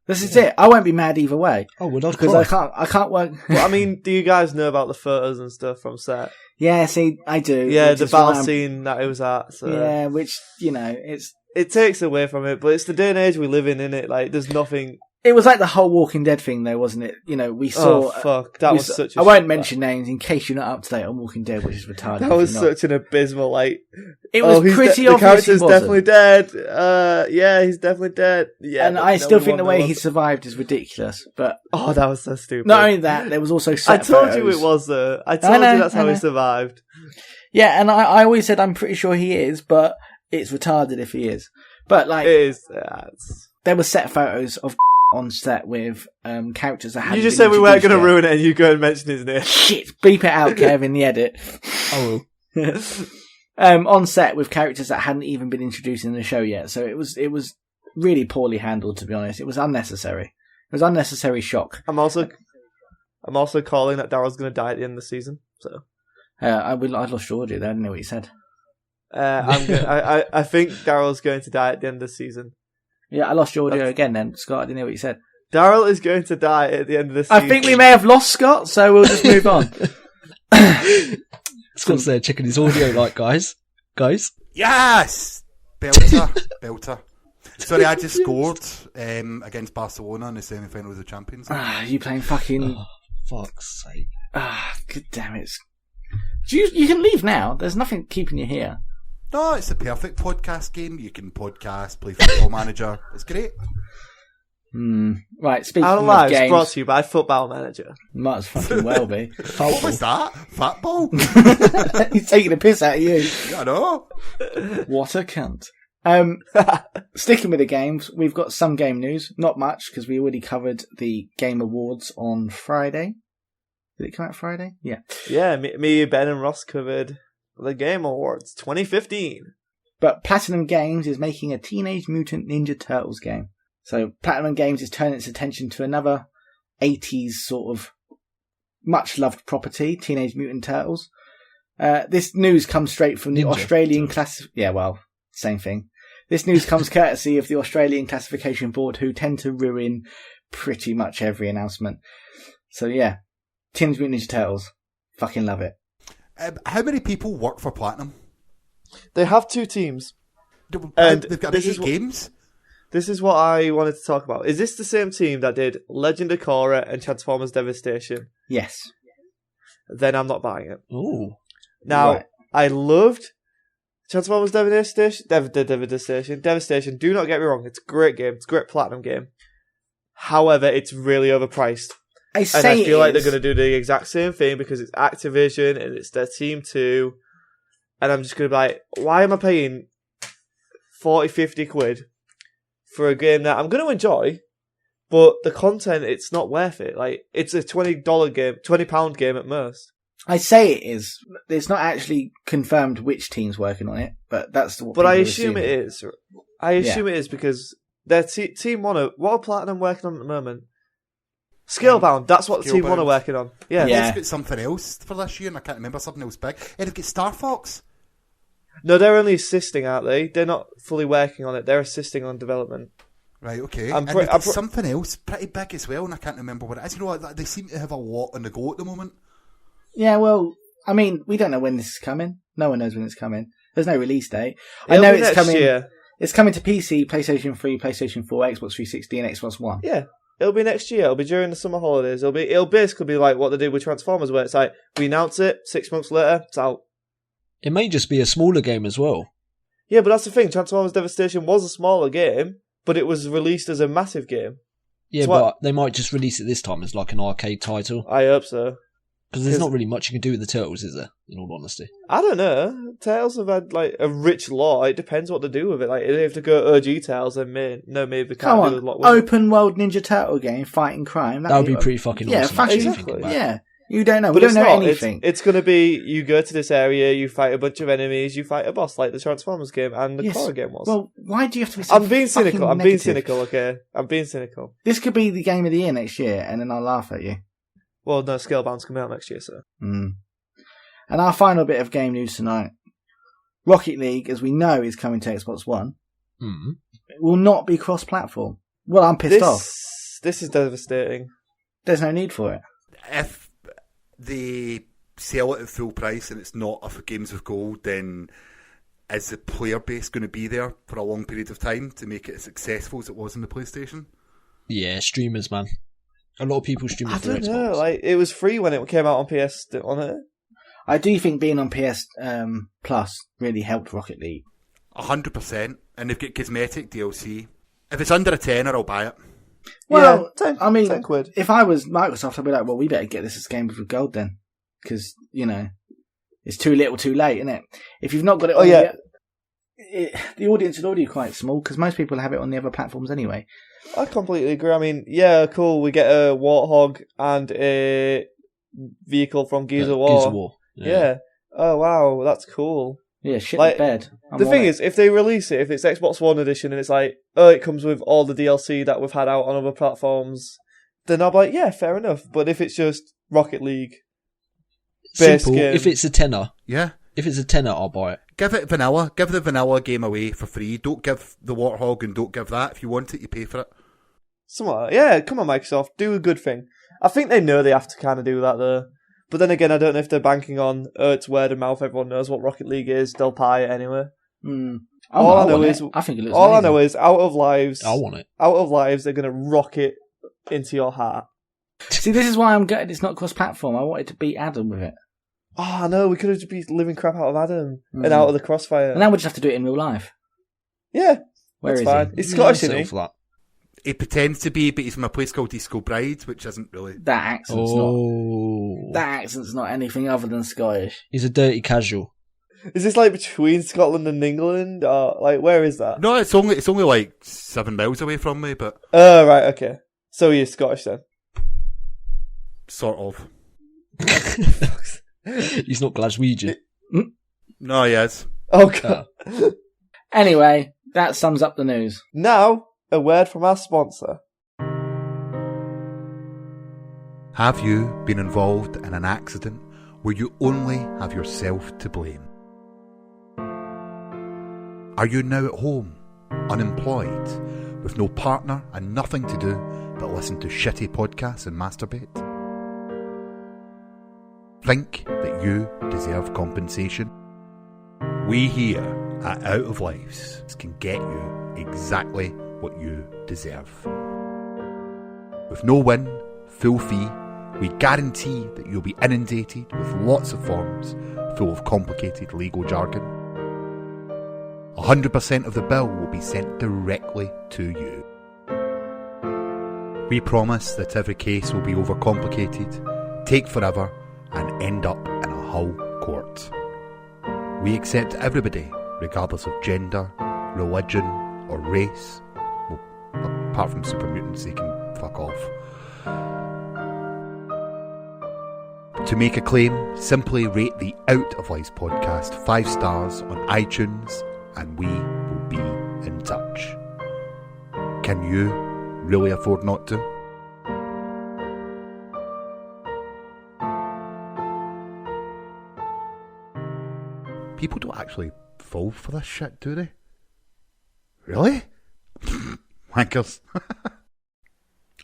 This is it. I won't be mad either way. Oh, would I Because cry? I can't work. Well, I mean, do you guys know about the photos and stuff from set? Yeah, see, I do. Yeah, which the is why battle I'm- scene that it was at. So. Yeah, which, it's... It takes away from it, but it's the day and age we live in, innit? Like, there's nothing. It was like the whole Walking Dead thing, though, wasn't it? We saw... Oh, fuck. That we was saw- such a. I won't mention names in case you're not up to date on Walking Dead, which is retarded. That if was you're not. such an abysmal, like. It was he's pretty the obvious character's he wasn't. definitely dead. Yeah, he's definitely dead. Yeah, And but I no still think one the way knows. he survived is ridiculous. But Oh, that was so stupid. not only that, there was also I set told you photos. it was, though. I told know, you that's I how he know. survived. Yeah, and I always said I'm pretty sure he is, but it's retarded if he is. But, like, It is. there were set photos of on set with characters that had You just said we weren't going to ruin it and you go and mention his name. Shit, beep it out, Kev, in the edit. Oh, On set with characters that hadn't even been introduced in the show yet. So it was really poorly handled, to be honest. It was unnecessary. It was unnecessary shock. I'm also calling that Daryl's going to die at the end of the season. So I lost your audio there. I didn't know what you said. I think Daryl's going to die at the end of the season. Yeah, I lost your audio again then, Scott. I didn't know what you said. Daryl is going to die at the end of the season. I think we may have lost Scott, so we'll just move on. Scott's there checking his audio, like, guys. Yes! Belter. Sorry, I just scored against Barcelona in the semi-final of the Champions League. You playing fucking... Oh, fuck's sake. God damn it. You can leave now. There's nothing keeping you here. No, it's the perfect podcast game. You can podcast, play Football Manager. It's great. Right, speaking Our of Lives games... brought to you by Football Manager. Might as fucking well be. What was that? Fat ball? He's taking a piss out of you. I know. What a cunt. Sticking with the games, we've got some game news. Not much, because we already covered the Game Awards on Friday. Did it come out Friday? Yeah. Yeah, me, Ben, and Ross covered the Game Awards 2015. But Platinum Games is making a Teenage Mutant Ninja Turtles game. So Platinum Games is turning its attention to another 80s sort of much-loved property, Teenage Mutant Turtles. This news comes straight from the Ninja Australian Yeah, well, same thing. This news comes courtesy of the Australian Classification Board, who tend to ruin pretty much every announcement. So yeah, Teenage Mutant Ninja Turtles. Fucking love it. How many people work for Platinum? They have two teams. And they've got this 8 is what- games? This is what I wanted to talk about. Is this the same team that did Legend of Korra and Transformers Devastation? Yes. Then I'm not buying it. Ooh. Now, Right. I loved Transformers Devastation. Devastation. Do not get me wrong. It's a great game. It's a great Platinum game. However, it's really overpriced. I say And I feel it like they're is. going to do the exact same thing because it's Activision and it's their team too. And I'm just going to be like, why am I paying 40, 50 quid for a game that I'm going to enjoy, but the content, it's not worth it. Like, it's a $20 game, £20 game at most. I say it is. It's not actually confirmed which team's working on it, but that's what. But I people assume assume. it is. I assume it is because their Team One what are Platinum working on at the moment? Scalebound. That's what Team One are Scalebound. working on. Yeah. Yeah. They've got something else for this year, and I can't remember something else big. And they've got Star Fox. No, they're only assisting, aren't they? They're not fully working on it. They're assisting on development. Right, okay. I'm And pre- they've got I'm pre- something else pretty big as well, and I can't remember what it is. You know, they seem to have a lot on the go at the moment. Yeah, well, I mean, we don't know when this is coming. No one knows when it's coming. There's no release date. I It'll know be it's next coming. year. It's coming to PC, PlayStation 3, PlayStation 4, Xbox 360, and Xbox One. Yeah. It'll be next year. It'll be during the summer holidays. It'll basically be like what they did with Transformers, where it's like we announce it, 6 months later, it's out. It may just be a smaller game as well. Yeah, but that's the thing. Transformers Devastation was a smaller game, but it was released as a massive game. Yeah, So but what- they might just release it this time as like an arcade title. I hope so. Because there's 'Cause- not really much you can do with the Turtles, is there? In all honesty. I don't know. Tales have had like a rich lore. It depends what they do with it. Like, if they have to go OG Tales, then maybe they Come can't do a on, lot with it. open world Ninja Turtle game, fighting crime. That would be pretty fucking yeah, awesome. fucking, actually, Exactly. thinking about it. yeah, You don't know. We But don't it's know not. anything. It's going to be, you go to this area, you fight a bunch of enemies, you fight a boss, like the Transformers game and the Yes. Korra game was. Well, why do you have to be so I'm being cynical. fucking I'm being negative? cynical, okay? I'm being cynical. This could be the game of the year next year, and then I'll laugh at you. Well, no, Scalebound's coming out next year, so. Mm. And our final bit of game news tonight. Rocket League, as we know, is coming to Xbox One. It will not be cross-platform. Well, I'm pissed off. This is devastating. There's no need for it. If they sell it at full price and it's not a Games of Gold, then is the player base going to be there for a long period of time to make it as successful as it was in the PlayStation? Yeah, streamers, man. A lot of people stream it I through don't Xbox. know, like, it was free when it came out on PS, on it. I do think being on PS Plus really helped Rocket League. 100%. And they've got cosmetic DLC. If it's under a tenner, I'll buy it. Well, yeah, 10, I mean, 10 quid. if I was Microsoft, I'd be like, well, we better get this as Games with Gold then. Because, you know, it's too little too late, isn't it? If you've not got it on the audience is already quite small, because most people have it on the other platforms anyway. I completely agree. I mean, yeah, cool, we get a Warthog and a vehicle from Gears of War. Gears of War. Yeah. Oh, wow, that's cool. Yeah, shit Like, the bed. The thing is, if they release it, if it's Xbox One edition and it's like, oh, it comes with all the DLC that we've had out on other platforms, then I'll be like, yeah, fair enough. But if it's just Rocket League, base Simple. game, If it's a tenner, Yeah. I'll buy it. Give it vanilla. Give the vanilla game away for free. Don't give the Warthog and don't give that. If you want it, you pay for it. something like that. Yeah, come on, Microsoft, do a good thing. I think they know they have to kind of do that though. But then again, I don't know if they're banking on, oh, it's word of mouth, everyone knows what Rocket League is, they'll buy it anyway. All I know is, I think it looks all amazing. I know is, Out of Lives, I want it. Out of Lives, they're going to rock it into your heart. See, this is why I'm gutted it's not cross-platform. I wanted to beat Adam with it. Oh, I know, we could have just been living crap out of Adam and out of the Crossfire. And now we just have to do it in real life. Yeah, Where that's is fine. he? He's Scottish, settle isn't he? for that. He pretends to be, but he's from a place called Disco Bride, which isn't really... That accent's not anything other than Scottish. He's a dirty casual. Is this like between Scotland and England, or like where is that? No, it's only like 7 miles away from me, but Oh, right, okay. So he is Scottish then. sort of. He's not Glaswegian. No, he is. Oh god. Anyway, that sums up the news. Now, a word from our sponsor. Have you been involved in an accident where you only have yourself to blame? Are you now at home, unemployed, with no partner and nothing to do but listen to shitty podcasts and masturbate? Think that you deserve compensation? We here at Out of Lives can get you exactly what you deserve. With no win, full fee, we guarantee that you'll be inundated with lots of forms full of complicated legal jargon. 100% of the bill will be sent directly to you. We promise that every case will be overcomplicated, take forever, and end up in a Hull court. We accept everybody, regardless of gender, religion, or race. Well, apart from super mutants, they can fuck off. To make a claim, simply rate the Out of Lives podcast 5 stars on iTunes and we will be in touch. Can you really afford not to? People don't actually fall for this shit, do they? Really? Wankers.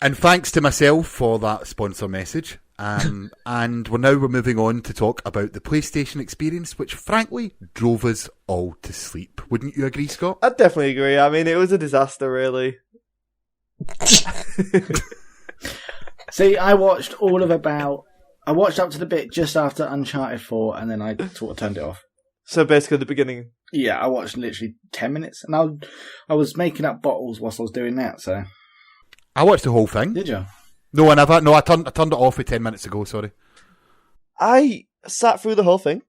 And thanks to myself for that sponsor message. And we're moving on to talk about the PlayStation experience, which frankly drove us all to sleep. Wouldn't you agree, Scott? I'd definitely agree. I mean, it was a disaster, really. See, I watched I watched up to the bit just after Uncharted 4, and then I sort of turned it off. So basically the beginning. Yeah, I watched literally 10 minutes, and I was making up bottles whilst I was doing that, so... I watched the whole thing. Did you? No, I never. No, I turned it off 10 minutes ago, sorry. I sat through the whole thing,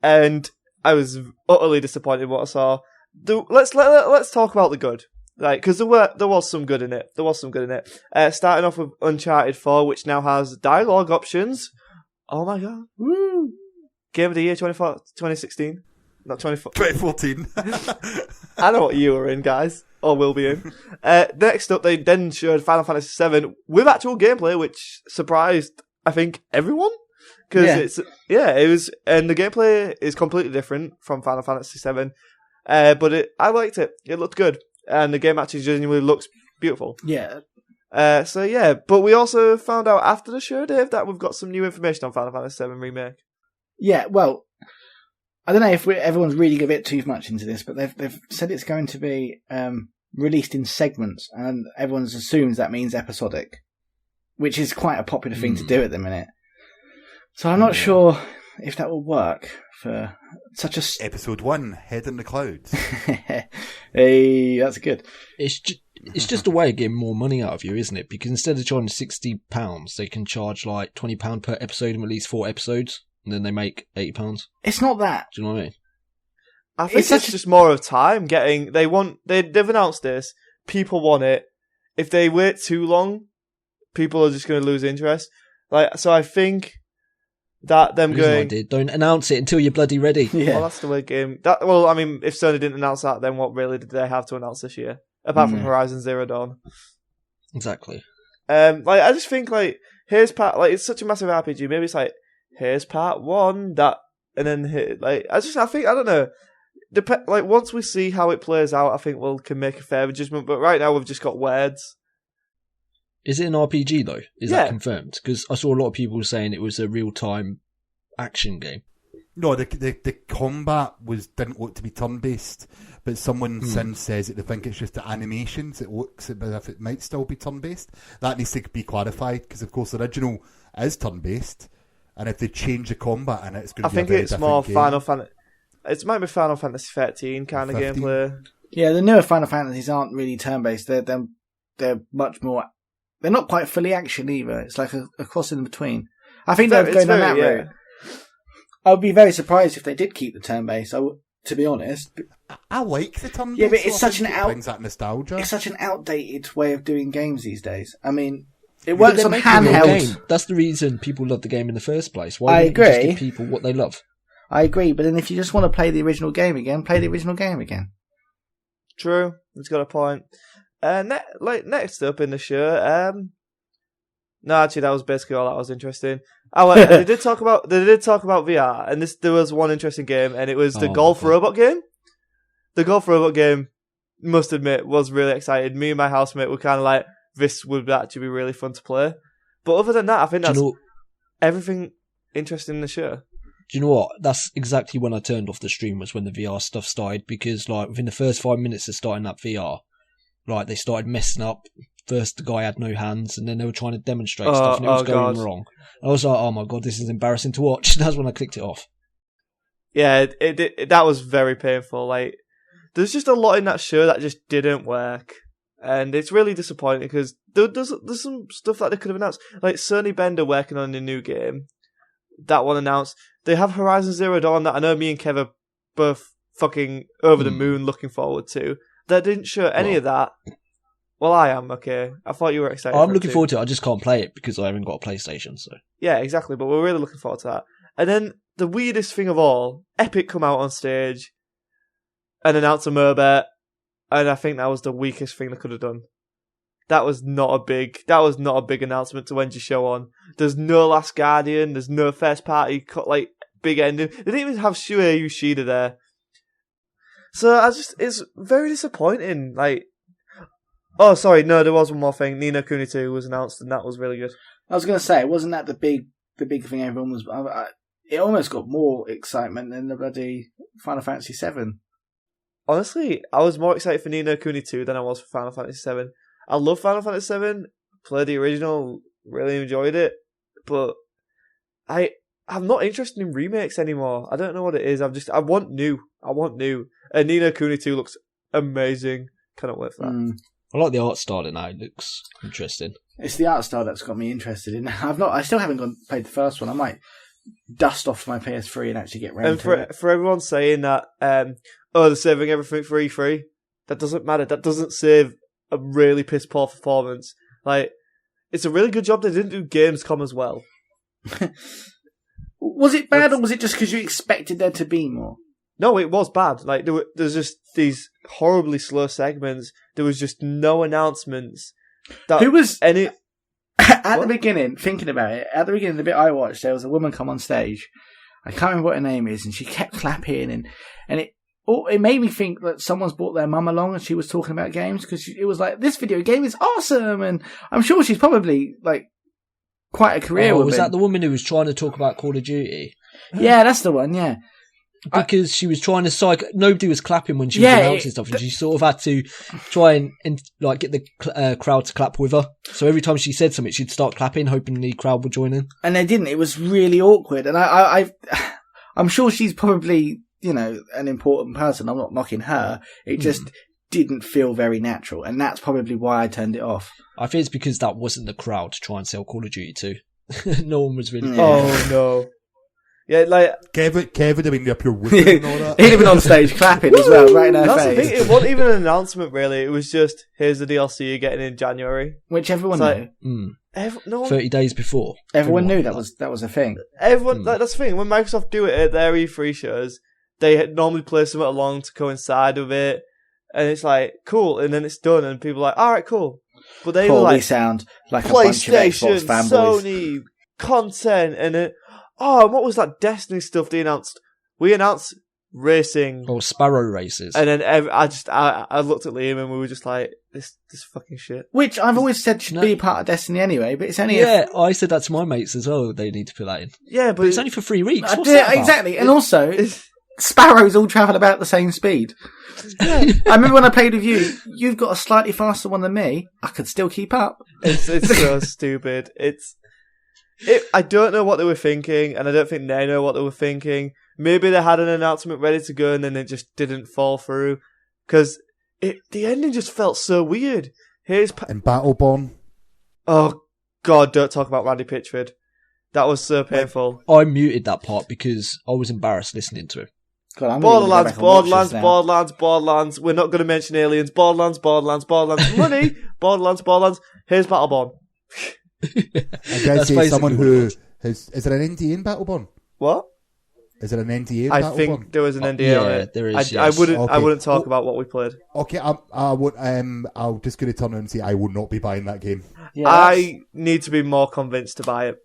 and I was utterly disappointed in what I saw. Let's talk about the good. Like, because there was some good in it. Starting off with Uncharted 4, which now has dialogue options. Oh my god! Woo! Game of the year 2016, not 2014. I know what you were in, guys, or will be in. Next up, they then showed Final Fantasy VII with actual gameplay, which surprised, I think, everyone. Because it was, and the gameplay is completely different from Final Fantasy VII. But I liked it. It looked good, and the game actually genuinely looks beautiful. Yeah. But we also found out after the show, Dave, that we've got some new information on Final Fantasy VII Remake. Yeah, well, I don't know if everyone's reading a bit too much into this, but they've said it's going to be released in segments, and everyone assumes that means episodic, which is quite a popular thing to do at the minute. So I'm not sure if that will work for such a... Episode 1, Head in the Clouds. Hey, that's good. It's just a way of getting more money out of you, isn't it? Because instead of charging £60, they can charge like £20 per episode and release 4 episodes, and then they make £80. It's not that. Do you know what I mean? I think it's just more of time getting... They've announced this. People want it. If they wait too long, people are just going to lose interest. So I think that them going... Don't announce it until you're bloody ready. Yeah. Well, that's the way game... if Sony didn't announce that, then what really did they have to announce this year? Apart from Horizon Zero Dawn. Exactly. I just think, here's part... it's such a massive RPG. Maybe it's here's part 1, and then I don't know. Once we see how it plays out, I think we can make a fair judgment. But right now, we've just got words. Is it an RPG though? Is that confirmed? Because I saw a lot of people saying it was a real-time action game. No, the combat didn't look to be turn-based, but someone since says that they think it's just the animations. It looks as if it might still be turn-based. That needs to be clarified, because of course the original is turn-based, and if they change the combat in it, it's going to be a very different game. I think it's more Final Fantasy... It might be Final Fantasy 13 kind of gameplay. Yeah, the newer Final Fantasies aren't really turn-based. They're much more... They're not quite fully action either. It's like a cross in between. I think they're going down that route. I would be very surprised if they did keep the turn-based, to be honest. I like the turn-based. Yeah, but it's such it brings that nostalgia. It's such an outdated way of doing games these days. I mean, it works on handheld. That's the reason people love the game in the first place. I agree. Just give people what they love? I agree, but then if you just want to play the original game again, play the original game again. True, it's got a point. Next up in the show, no, actually, that was basically all that was interesting. They did talk about VR, and there was one interesting game, and it was the golf robot game. The golf robot game, must admit, was really exciting. Me and my housemate were kind of this would actually be really fun to play. But other than that, I think that's everything interesting in the show. Do you know what? That's exactly when I turned off the stream, was when the VR stuff started, because within the first 5 minutes of starting that VR, they started messing up. First, the guy had no hands, and then they were trying to demonstrate stuff, and it was going wrong. I was like, oh my god, this is embarrassing to watch. That's when I clicked it off. Yeah, that was very painful. There's just a lot in that show that just didn't work. And it's really disappointing, because there's some stuff that they could have announced. Sony Bender working on a new game. That one announced. They have Horizon Zero Dawn that I know me and Kev are both fucking over the moon looking forward to. They didn't show any of that. Well, I am, okay. I thought you were excited. I'm looking forward to it. I just can't play it because I haven't got a PlayStation, so... Yeah, exactly, but we're really looking forward to that. And then, the weirdest thing of all, Epic come out on stage and announce a MOBA, and I think that was the weakest thing they could have done. That was not a big announcement to end your show on. There's no Last Guardian, there's no first party, big ending. They didn't even have Shuei Yoshida there. So it's very disappointing, Oh, sorry, no, there was one more thing. Ni no Kuni 2 was announced, and that was really good. I was going to say, wasn't that the big thing everyone was... it almost got more excitement than the bloody Final Fantasy VII. Honestly, I was more excited for Ni no Kuni 2 than I was for Final Fantasy VII. I love Final Fantasy VII, played the original, really enjoyed it, but I'm not interested in remakes anymore. I don't know what it is. I want new. And Ni no Kuni 2 looks amazing. Cannot wait for that. I like the art style in that. It looks interesting. It's the art style that's got me interested in. I still haven't played the first one. I might dust off my PS3 and actually get round to it. For everyone saying that, they're saving everything for E3. that doesn't matter. That doesn't save a really piss poor performance. Like, it's a really good job they didn't do Gamescom as well. Was it bad, or was it just because you expected there to be more? No, it was bad. Like, there's just these horribly slow segments. There was just no announcements. Who was any at the beginning? Thinking about it, at the beginning, the bit I watched, there was a woman come on stage. I can't remember what her name is, and she kept clapping, and it made me think that someone's brought their mum along, and she was talking about games, because it was like, this video game is awesome, and I'm sure she's probably like quite a career woman. Was that the woman who was trying to talk about Call of Duty? Yeah, that's the one. Yeah. Because she was trying to nobody was clapping when she was announcing stuff, and she sort of had to try and like get the crowd to clap with her. So every time she said something, she'd start clapping, hoping the crowd would join in. And they didn't. It was really awkward. And I'm sure she's probably, an important person. I'm not knocking her. It just didn't feel very natural, and that's probably why I turned it off. I think it's because that wasn't the crowd to try and sell Call of Duty to. No one was really. Oh no. Yeah, like Kevin would have been there pure whooping and all that. He'd have been on stage clapping as well, right in her that's face. The thing, it wasn't even an announcement, really. It was just, here's the DLC you're getting in January. Which everyone knew. No one, 30 days before. Everyone knew that was a thing. Everyone, that's the thing. When Microsoft do it at their E3 shows, they normally play something along to coincide with it, and it's like cool, and then it's done, and people are like, all right, cool. But they were like, sound like a bunch of Xbox PlayStation, fanboys. Sony, content, and it. Oh, and what was that Destiny stuff they announced? We announced racing. Or Sparrow races. And then I looked at Liam and we were just like, this fucking shit. Which I've always said should be part of Destiny anyway, but it's only I said that to my mates as well. They need to put that in. Yeah, but it's only for 3 weeks. What's that about? Exactly. And also, sparrows all travel about the same speed. Yeah. I remember when I played with you, you've got a slightly faster one than me. I could still keep up. It's so stupid. I don't know what they were thinking, and I don't think they know what they were thinking. Maybe they had an announcement ready to go, and then it just didn't fall through. Because the ending just felt so weird. And Battleborn. Oh, God, don't talk about Randy Pitchford. That was so painful. I muted that part because I was embarrassed listening to it. God, Borderlands. We're not going to mention aliens. Borderlands. Money. Borderlands. Here's Battleborn. I dare say someone who has... Is there an NDA in Battleborn? What? Is there an NDA in Battleborn? I think there was an NDA on it. There is, I wouldn't talk about what we played. Okay, I'll just going to turn around and say I will not be buying that game. Yeah, I need to be more convinced to buy it.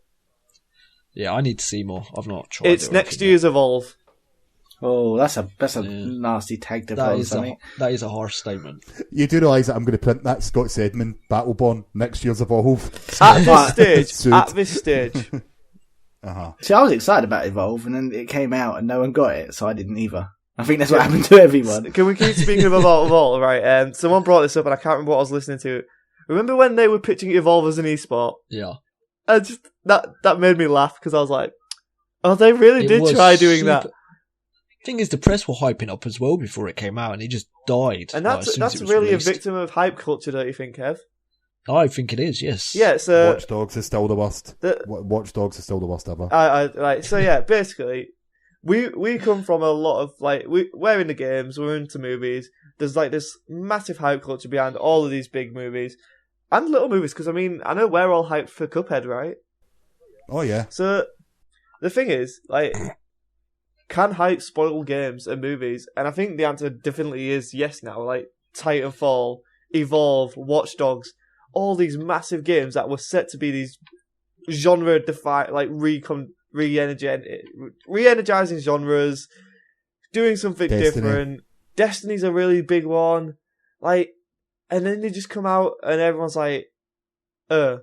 Yeah, I need to see more. I've not tried It's next year's Evolve. Oh, that's a nasty tag to put on something. That is a harsh statement. You do realise that I'm going to print that Scott Sedman Battleborn next year's Evolve. At this stage. Uh-huh. See, I was excited about Evolve, and then it came out and no one got it, so I didn't either. I think that's what happened to everyone. Can we keep speaking about Evolve, right? Someone brought this up and I can't remember what I was listening to. Remember when they were pitching Evolve as an esport? Yeah. That made me laugh because I was like, oh, they really did try doing that. Thing is, the press were hyping up as well before it came out, and it just died. And that's really released. A victim of hype culture, don't you think, Kev? I think it is, yes. Yeah, so Watch Dogs is still the worst. Watch Dogs is still the worst ever. Basically, we come from a lot of we're into games, we're into movies. There's this massive hype culture behind all of these big movies and little movies. Because I know we're all hyped for Cuphead, right? Oh yeah. So the thing is, can hype spoil games and movies? And I think the answer definitely is yes now. Titanfall, Evolve, Watch Dogs, all these massive games that were set to be these genre-defining, re-energizing genres, doing something different. Destiny's a really big one. And then they just come out and everyone's like, Now...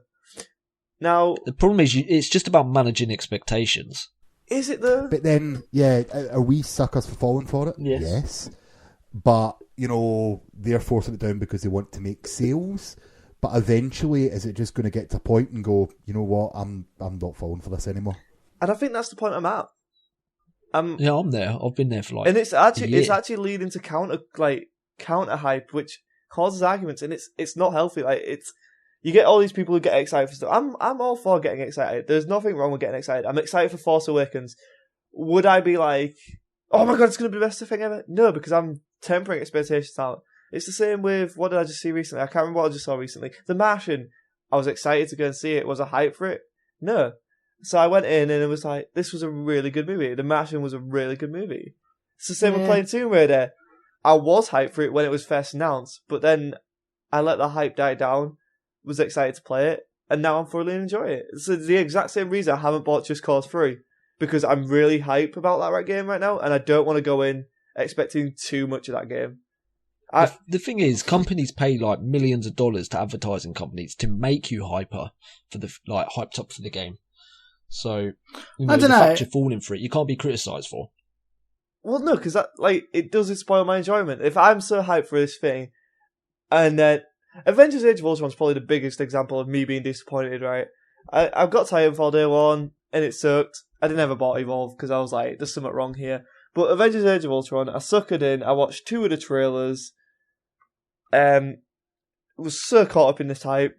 The problem is it's just about managing expectations. Is it though? But then, yeah, are we suckers for falling for it? Yes. But, they're forcing it down because they want to make sales. But eventually, is it just going to get to a point and go, you know what, I'm not falling for this anymore? And I think that's the point I'm at. Yeah, I'm there. I've been there for and it's actually leading to counter hype, which causes arguments, and it's not healthy. You get all these people who get excited for stuff. I'm all for getting excited. There's nothing wrong with getting excited. I'm excited for Force Awakens. Would I be like, oh my god, it's going to be the best thing ever? No, because I'm tempering expectations out. It's the same with, what did I just see recently? I can't remember what I just saw recently. The Martian. I was excited to go and see it. Was I hyped for it? No. So I went in and it was like, this was a really good movie. The Martian was a really good movie. It's the same with playing Tomb Raider. I was hyped for it when it was first announced, but then I let the hype die down, was excited to play it, and now I'm thoroughly enjoying it. It's the exact same reason I haven't bought Just Cause 3, because I'm really hyped about that game right now, and I don't want to go in expecting too much of that game. The thing is, companies pay like millions of dollars to advertising companies to make you hyped up for the game. So, I don't the know. fact you're falling for it, you can't be criticised for. Well, no, because it doesn't spoil my enjoyment. If I'm so hyped for this thing, and then Avengers Age of Ultron's probably the biggest example of me being disappointed, right? I've got Titanfall Day 1, and it sucked. I didn't ever bought Evolve, because I was like, there's something wrong here. But Avengers Age of Ultron, I suckered in, I watched 2 of the trailers, was so caught up in this hype,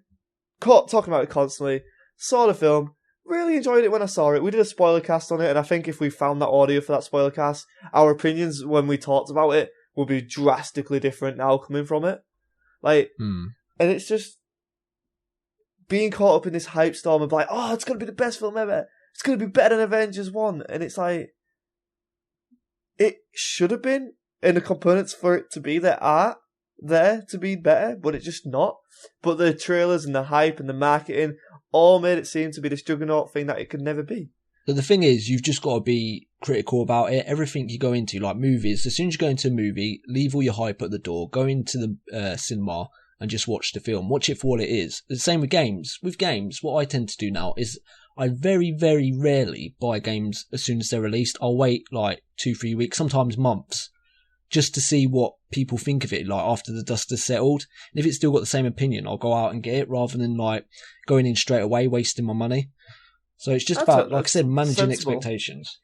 talking about it constantly, saw the film, really enjoyed it when I saw it. We did a spoiler cast on it, and I think if we found that audio for that spoiler cast, our opinions when we talked about it would be drastically different now coming from it. And it's just being caught up in this hype storm of like, oh, it's going to be the best film ever. It's going to be better than Avengers 1. And it's like, it should have been, and the components for it to be there are there to be better, but it's just not. But the trailers and the hype and the marketing all made it seem to be this juggernaut thing that it could never be. But the thing is, you've just got to be critical about it. Everything you go into, like movies, as soon as you go into a movie, leave all your hype at the door, go into the cinema and just watch the film. Watch it for what it is. The same with games. With games, what I tend to do now is I very, very rarely buy games as soon as they're released. I'll wait like 2-3 weeks, sometimes months, just to see what people think of it, like after the dust has settled. And if it's still got the same opinion, I'll go out and get it rather than like going in straight away, wasting my money. So it's just about, like I said, managing expectations.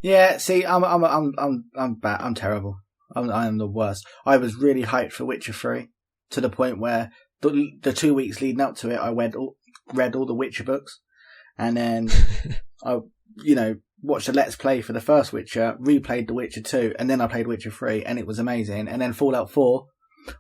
Yeah, see, I'm bad. I'm terrible. I am the worst. I was really hyped for Witcher 3 to the point where the 2 weeks leading up to it, I read all the Witcher books, and then I, watched a Let's Play for the first Witcher, replayed The Witcher 2, and then I played Witcher 3, and it was amazing. And then Fallout 4,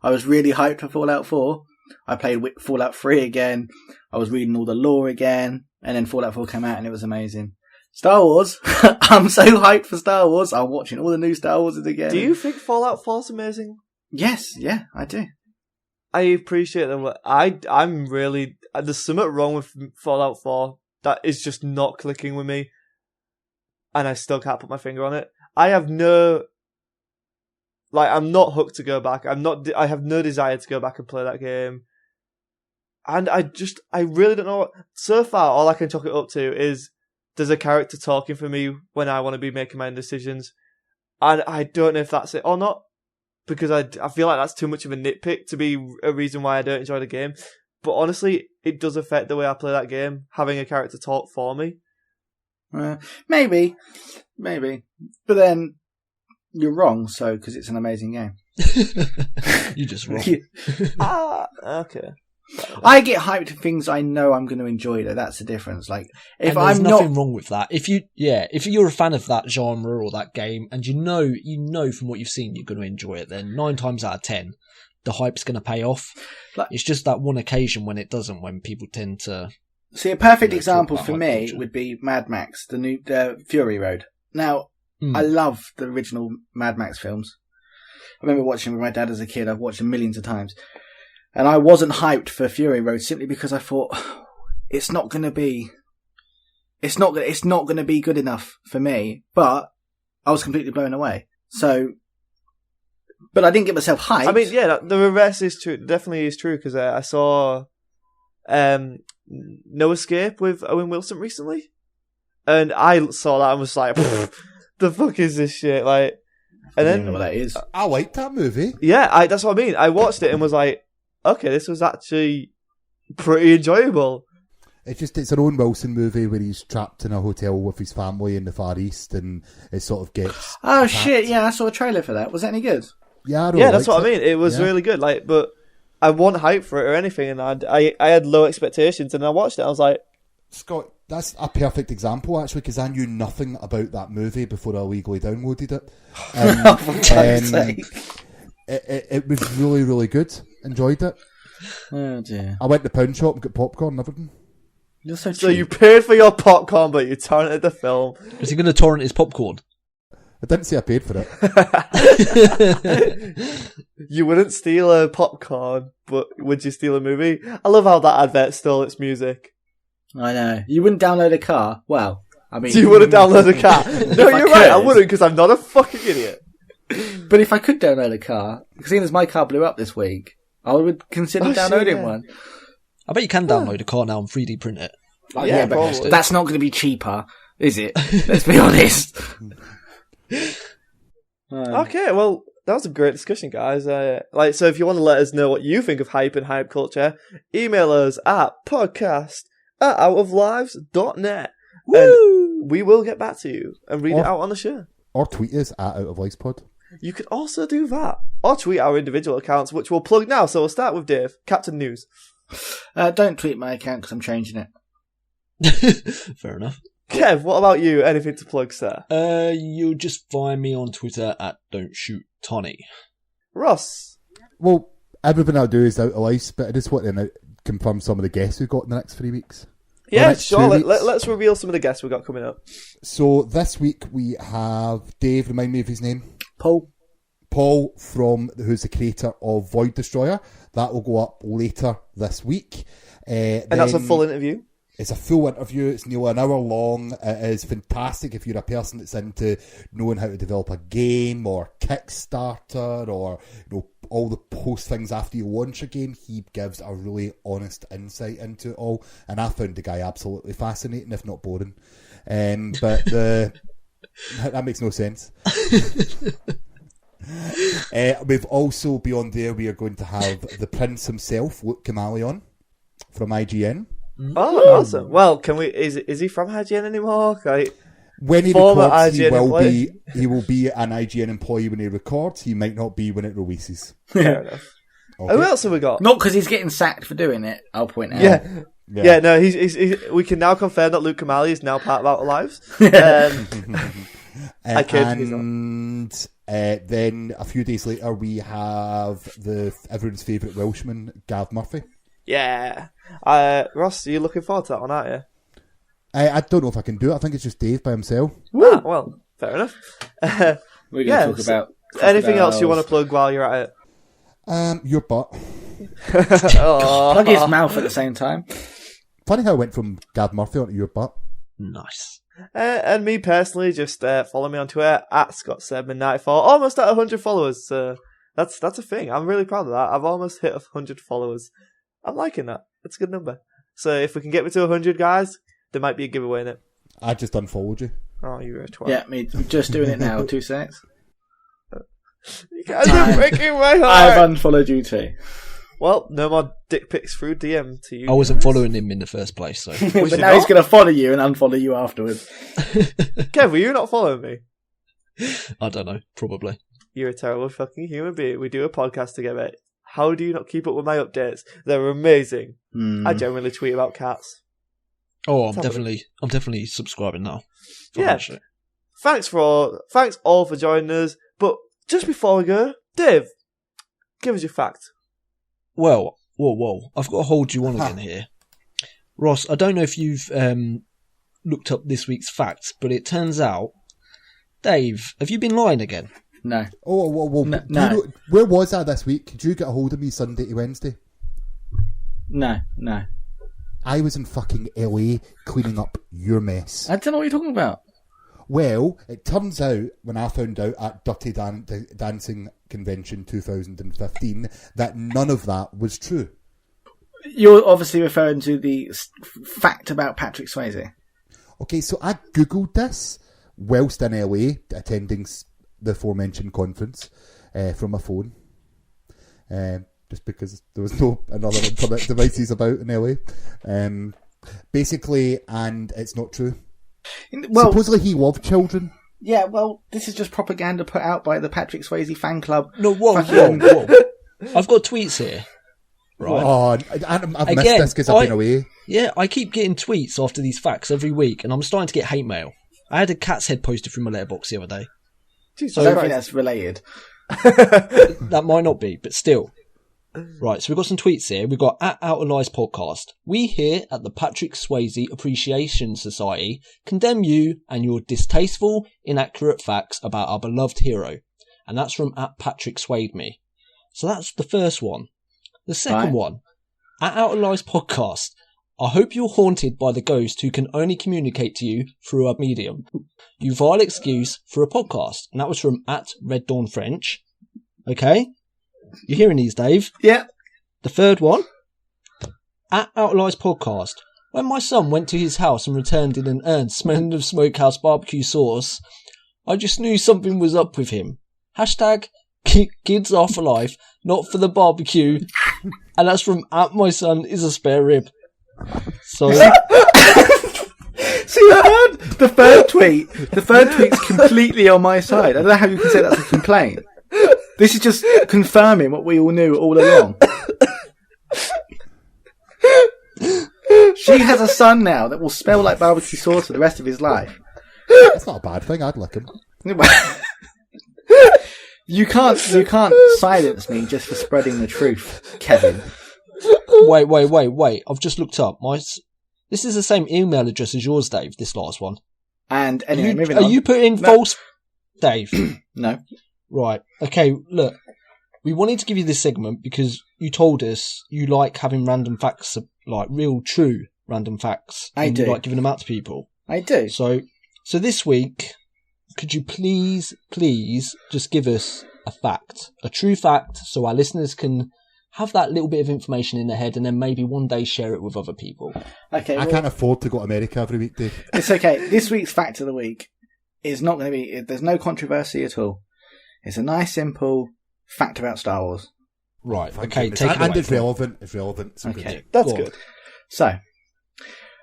I was really hyped for Fallout 4. I played Fallout 3 again. I was reading all the lore again, and then Fallout 4 came out, and it was amazing. Star Wars, I'm so hyped for Star Wars. I'm watching all the new Star Wars again. Do you think Fallout 4 is amazing? Yes, yeah, I do. I appreciate them. I'm really... There's something wrong with Fallout 4 that is just not clicking with me, and I still can't put my finger on it. I have no... I'm not hooked to go back. I have no desire to go back and play that game. And I really don't know. So far, all I can chalk it up to is there's a character talking for me when I want to be making my own decisions. And I don't know if that's it or not, because I feel like that's too much of a nitpick to be a reason why I don't enjoy the game. But honestly, it does affect the way I play that game, having a character talk for me. Maybe. But then you're wrong, because it's an amazing game. You're just wrong. Okay. I get hyped for things I know I'm going to enjoy, though. That's the difference. Like, if there's I'm nothing not wrong with that. If you're a fan of that genre or that game, and you know from what you've seen you're going to enjoy it, then 9 times out of 10, the hype's going to pay off. It's just that one occasion when it doesn't, when people tend to. See, a perfect example for me would be Mad Max, the Fury Road. Now, I love the original Mad Max films. I remember watching them with my dad as a kid. I've watched them millions of times. And I wasn't hyped for Fury Road simply because I thought it's not going to be good enough for me. But I was completely blown away. So, but I didn't get myself hyped. I mean, yeah, the reverse is true. Definitely is true, because I saw No Escape with Owen Wilson recently, and I saw that and was like, "The fuck is this shit?" Like, and then I don't know what that is. I liked that movie. Yeah, that's what I mean. I watched it and was like, okay, this was actually pretty enjoyable. It's an Owen Wilson movie where he's trapped in a hotel with his family in the Far East, and it sort of gets... Oh, attacked. shit, yeah, I saw a trailer for that. Was that any good? Yeah, I really that's what liked I mean. It was really good, but I wasn't hyped for it or anything, and I had low expectations, and I watched it, I was like... Scott, that's a perfect example, actually, because I knew nothing about that movie before I legally downloaded it. For God's sake. It was really, really good. Enjoyed it. Oh dear. I went to the pound shop and got popcorn and everything. You're so cheap. So you paid for your popcorn, but you torrented the film. Is he going to torrent his popcorn? I didn't say I paid for it. You wouldn't steal a popcorn, but would you steal a movie? I love how that advert stole its music. I know. You wouldn't download a car? Well, I mean... So you wouldn't download a car? No, you're right, I could. wouldn't, because I'm not a fucking idiot. But if I could download a car, seeing as my car blew up this week, I would consider downloading one. I bet you can download a car now and 3D print it. Oh, Yeah, but probably. that's not going to be cheaper, is it? Let's be honest. Okay, well, that was a great discussion, guys. So if you want to let us know what you think of hype and hype culture, email us at podcast@outoflives.net. And we will get back to you and read it out on the show. Or tweet us at Out of Lives Pod. You can also do that. Or tweet our individual accounts, which we'll plug now. So we'll start with Dave, Captain News. Don't tweet my account because I'm changing it. Fair enough. Kev, what about you? Anything to plug, sir? You'll just find me on Twitter at Don't Shoot Tony. Ross. Well, everything I'll do is Out of Lives, but I just want to confirm some of the guests we've got in the next 3 weeks. Yeah, next sure. 2 weeks. Let's reveal some of the guests we've got coming up. So this week we have Dave, remind me of his name. Paul who's the creator of Void Destroyer. That will go up later this week. And that's a full interview. It's a full interview. It's nearly an hour long. It is fantastic if you're a person that's into knowing how to develop a game or Kickstarter or all the post things after you launch a game. He gives a really honest insight into it all, and I found the guy absolutely fascinating, if not boring. But that makes no sense. We've also beyond there. We are going to have the Prince himself, Luke Kamali, on from IGN. Oh, awesome! Well, can we? Is he from IGN anymore? When he Former records, he IGN will employee. he will be an IGN employee when he records. He might not be when it releases. Fair enough. Okay. Who else have we got? Not because he's getting sacked for doing it, I'll point out. Yeah. No, he's. We can now confirm that Luke Kamali is now part of Outer Lives. I kid. He's not. And then a few days later, we have everyone's favourite Welshman, Gav Murphy. Yeah. Ross, are you looking forward to that one, aren't you? I don't know if I can do it. I think it's just Dave by himself. Ah, well, fair enough. We're going to talk about... Anything else you want to plug while you're at it? Your butt. Plug his mouth at the same time. Funny how I went from Gav Murphy onto your butt. Nice. And me personally, just follow me on Twitter at ScottSedman94. Almost at 100 followers. So that's a thing. I'm really proud of that. I've almost hit 100 followers. I'm liking that. It's a good number. So if we can get me to 100 guys, there might be a giveaway in it. I just unfollowed you. Oh, you're a twat. Yeah, me just doing it now. 2 seconds. You guys are breaking my heart. I've unfollowed you too. Well, no more dick pics through DM to you. I wasn't following him in the first place, so. But you now he's not? going to follow you and unfollow you afterwards. Kev, were you not following me? I don't know, probably. You're a terrible fucking human being. We do a podcast together. How do you not keep up with my updates? They're amazing. I generally tweet about cats. Oh, I'm definitely subscribing now. Yeah. Thanks all for joining us. But just before we go, Dave, give us your fact. Well, whoa. I've got to hold you on again here. Ross, I don't know if you've looked up this week's facts, but it turns out, Dave, have you been lying again? No. Oh, well, No. Where was I this week? Did you get a hold of me Sunday to Wednesday? No. I was in fucking LA cleaning up your mess. I don't know what you're talking about. Well, it turns out, when I found out at Dirty Dancing Convention 2015, that none of that was true. You're obviously referring to the fact about Patrick Swayze. Okay, so I googled this whilst in LA attending the aforementioned conference from my phone, just because there was no another internet devices about in LA. Basically, and it's not true. Well, supposedly he loved children. yeah, well, this is just propaganda put out by the Patrick Swayze fan club. No, whoa. I've got tweets here. Right. Oh, I've missed this because I've been away. Yeah, I keep getting tweets after these facts every week, and I'm starting to get hate mail. I had a cat's head posted through my letterbox the other day. Jesus I don't Christ. think that's related. That might not be, but still. Right, so we've got some tweets here. We've got at Out of Lies podcast. We here at the Patrick Swayze Appreciation Society condemn you and your distasteful, inaccurate facts about our beloved hero. And that's from at Patrick Swayed Me. So that's the first one. The second one, at Out of Lies podcast. I hope you're haunted by the ghost who can only communicate to you through a medium. You vile excuse for a podcast. And that was from at Red Dawn French. Okay? You're hearing these, Dave? Yeah. The third one, at Out of Lies podcast. When my son went to his house and returned in an urn smelling of smokehouse barbecue sauce, I just knew something was up with him. Hashtag kids are for life, not for the barbecue. And that's from at my son is a spare rib. So See, the third tweet. The third tweet's completely on my side. I don't know how you can say that's a complaint. This is just confirming what we all knew all along. She has a son now that will smell like barbecue sauce for the rest of his life. That's not a bad thing. I'd lick him. You can't silence me just for spreading the truth, Kevin. Wait. I've just looked up. This is the same email address as yours, Dave, this last one. And anyway, moving on. Are you putting false... Dave? No. Right. Okay, look. We wanted to give you this segment because you told us you like having random facts, like real, true random facts. I do. You like giving them out to people. I do. So this week, could you please just give us a fact, a true fact, so our listeners can have that little bit of information in their head and then maybe one day share it with other people. Okay. I can't afford to go to America every week, Dave. It's okay. This week's fact of the week is not going to be... There's no controversy at all. It's a nice, simple fact about Star Wars. Right. Thank Okay, goodness. take it away. And it's relevant. It's relevant. So Okay. That's good. So,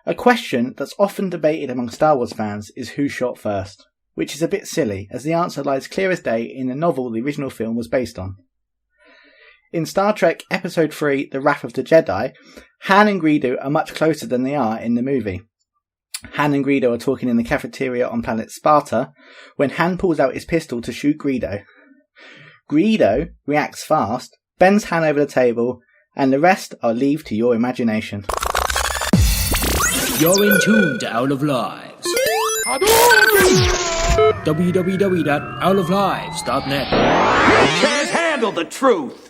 a question that's often debated among Star Wars fans is who shot first, which is a bit silly, as the answer lies clear as day in the novel the original film was based on. In Star Trek Episode 3, The Wrath of the Jedi, Han and Greedo are much closer than they are in the movie. Han and Greedo are talking in the cafeteria on planet Sparta when Han pulls out his pistol to shoot Greedo. Greedo reacts fast, bends Han over the table, and the rest I'll leave to your imagination. You're in tune to Out of Lives. www.outoflives.net. You can't handle the truth.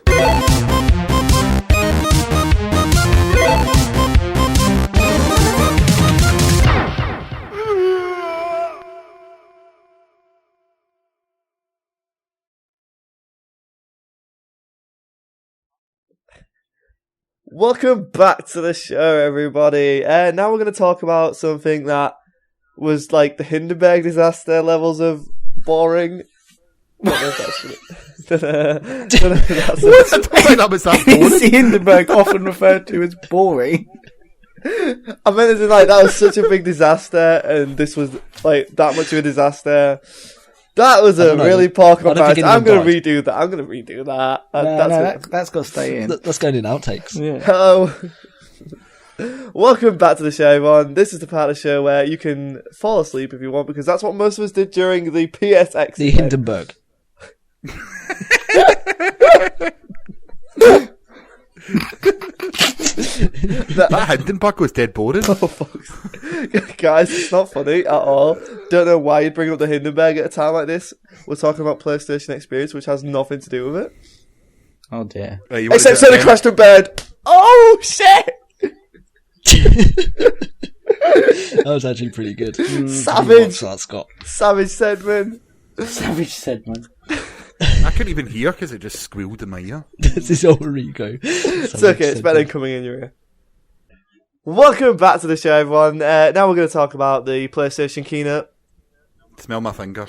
Welcome back to the show, everybody. Now we're going to talk about something that was like the Hindenburg disaster levels of boring. I don't know if that's What? Is Hindenburg often referred to as boring? I meant as in like that was such a big disaster, and this was like that much of a disaster. That was a really poor comparison. I'm going to redo that. That's got to stay in. That's going in outtakes. Yeah. Hello. Welcome back to the show, everyone. This is the part of the show where you can fall asleep if you want, because that's what most of us did during the PSX. The Hindenburg. That Hindenburg was dead boring. Oh, fuck. Guys, it's not funny at all. Don't know why you'd bring up the Hindenburg at a time like this. We're talking about PlayStation Experience, which has nothing to do with it. Oh dear. Except Sonic crashed in bed. Oh, shit! That was actually pretty good. Savage. That, Scott. Savage Sedman. Savage Sedman. I couldn't even hear because it just squealed in my ear. This is alter ego. It's okay, it's better than coming in your ear. Welcome back to the show, everyone. Now we're going to talk about the PlayStation keynote. Smell my finger.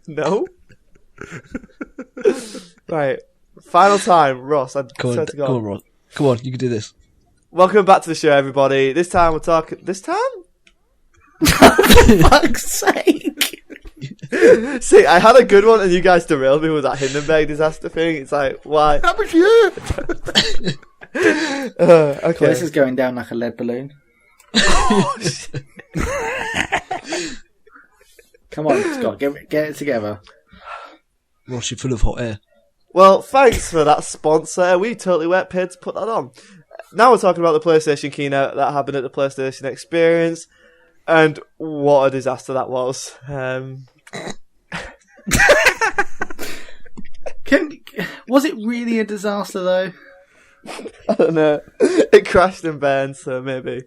No? Right. Final time, Ross. I swear to God. Come on, Ross. Come on, you can do this. Welcome back to the show, everybody. This time we're talking... This time? For fuck's sake. See, I had a good one and you guys derailed me with that Hindenburg disaster thing. It's like, why? That was you! Okay. Well, this is going down like a lead balloon. Come on, Scott, get it together. Ross, you're full of hot air. Well, thanks for that sponsor. We totally weren't paid to put that on. Now we're talking about the PlayStation keynote that happened at the PlayStation Experience, and what a disaster that was. Was it really a disaster though? I don't know. It crashed and burned, so maybe.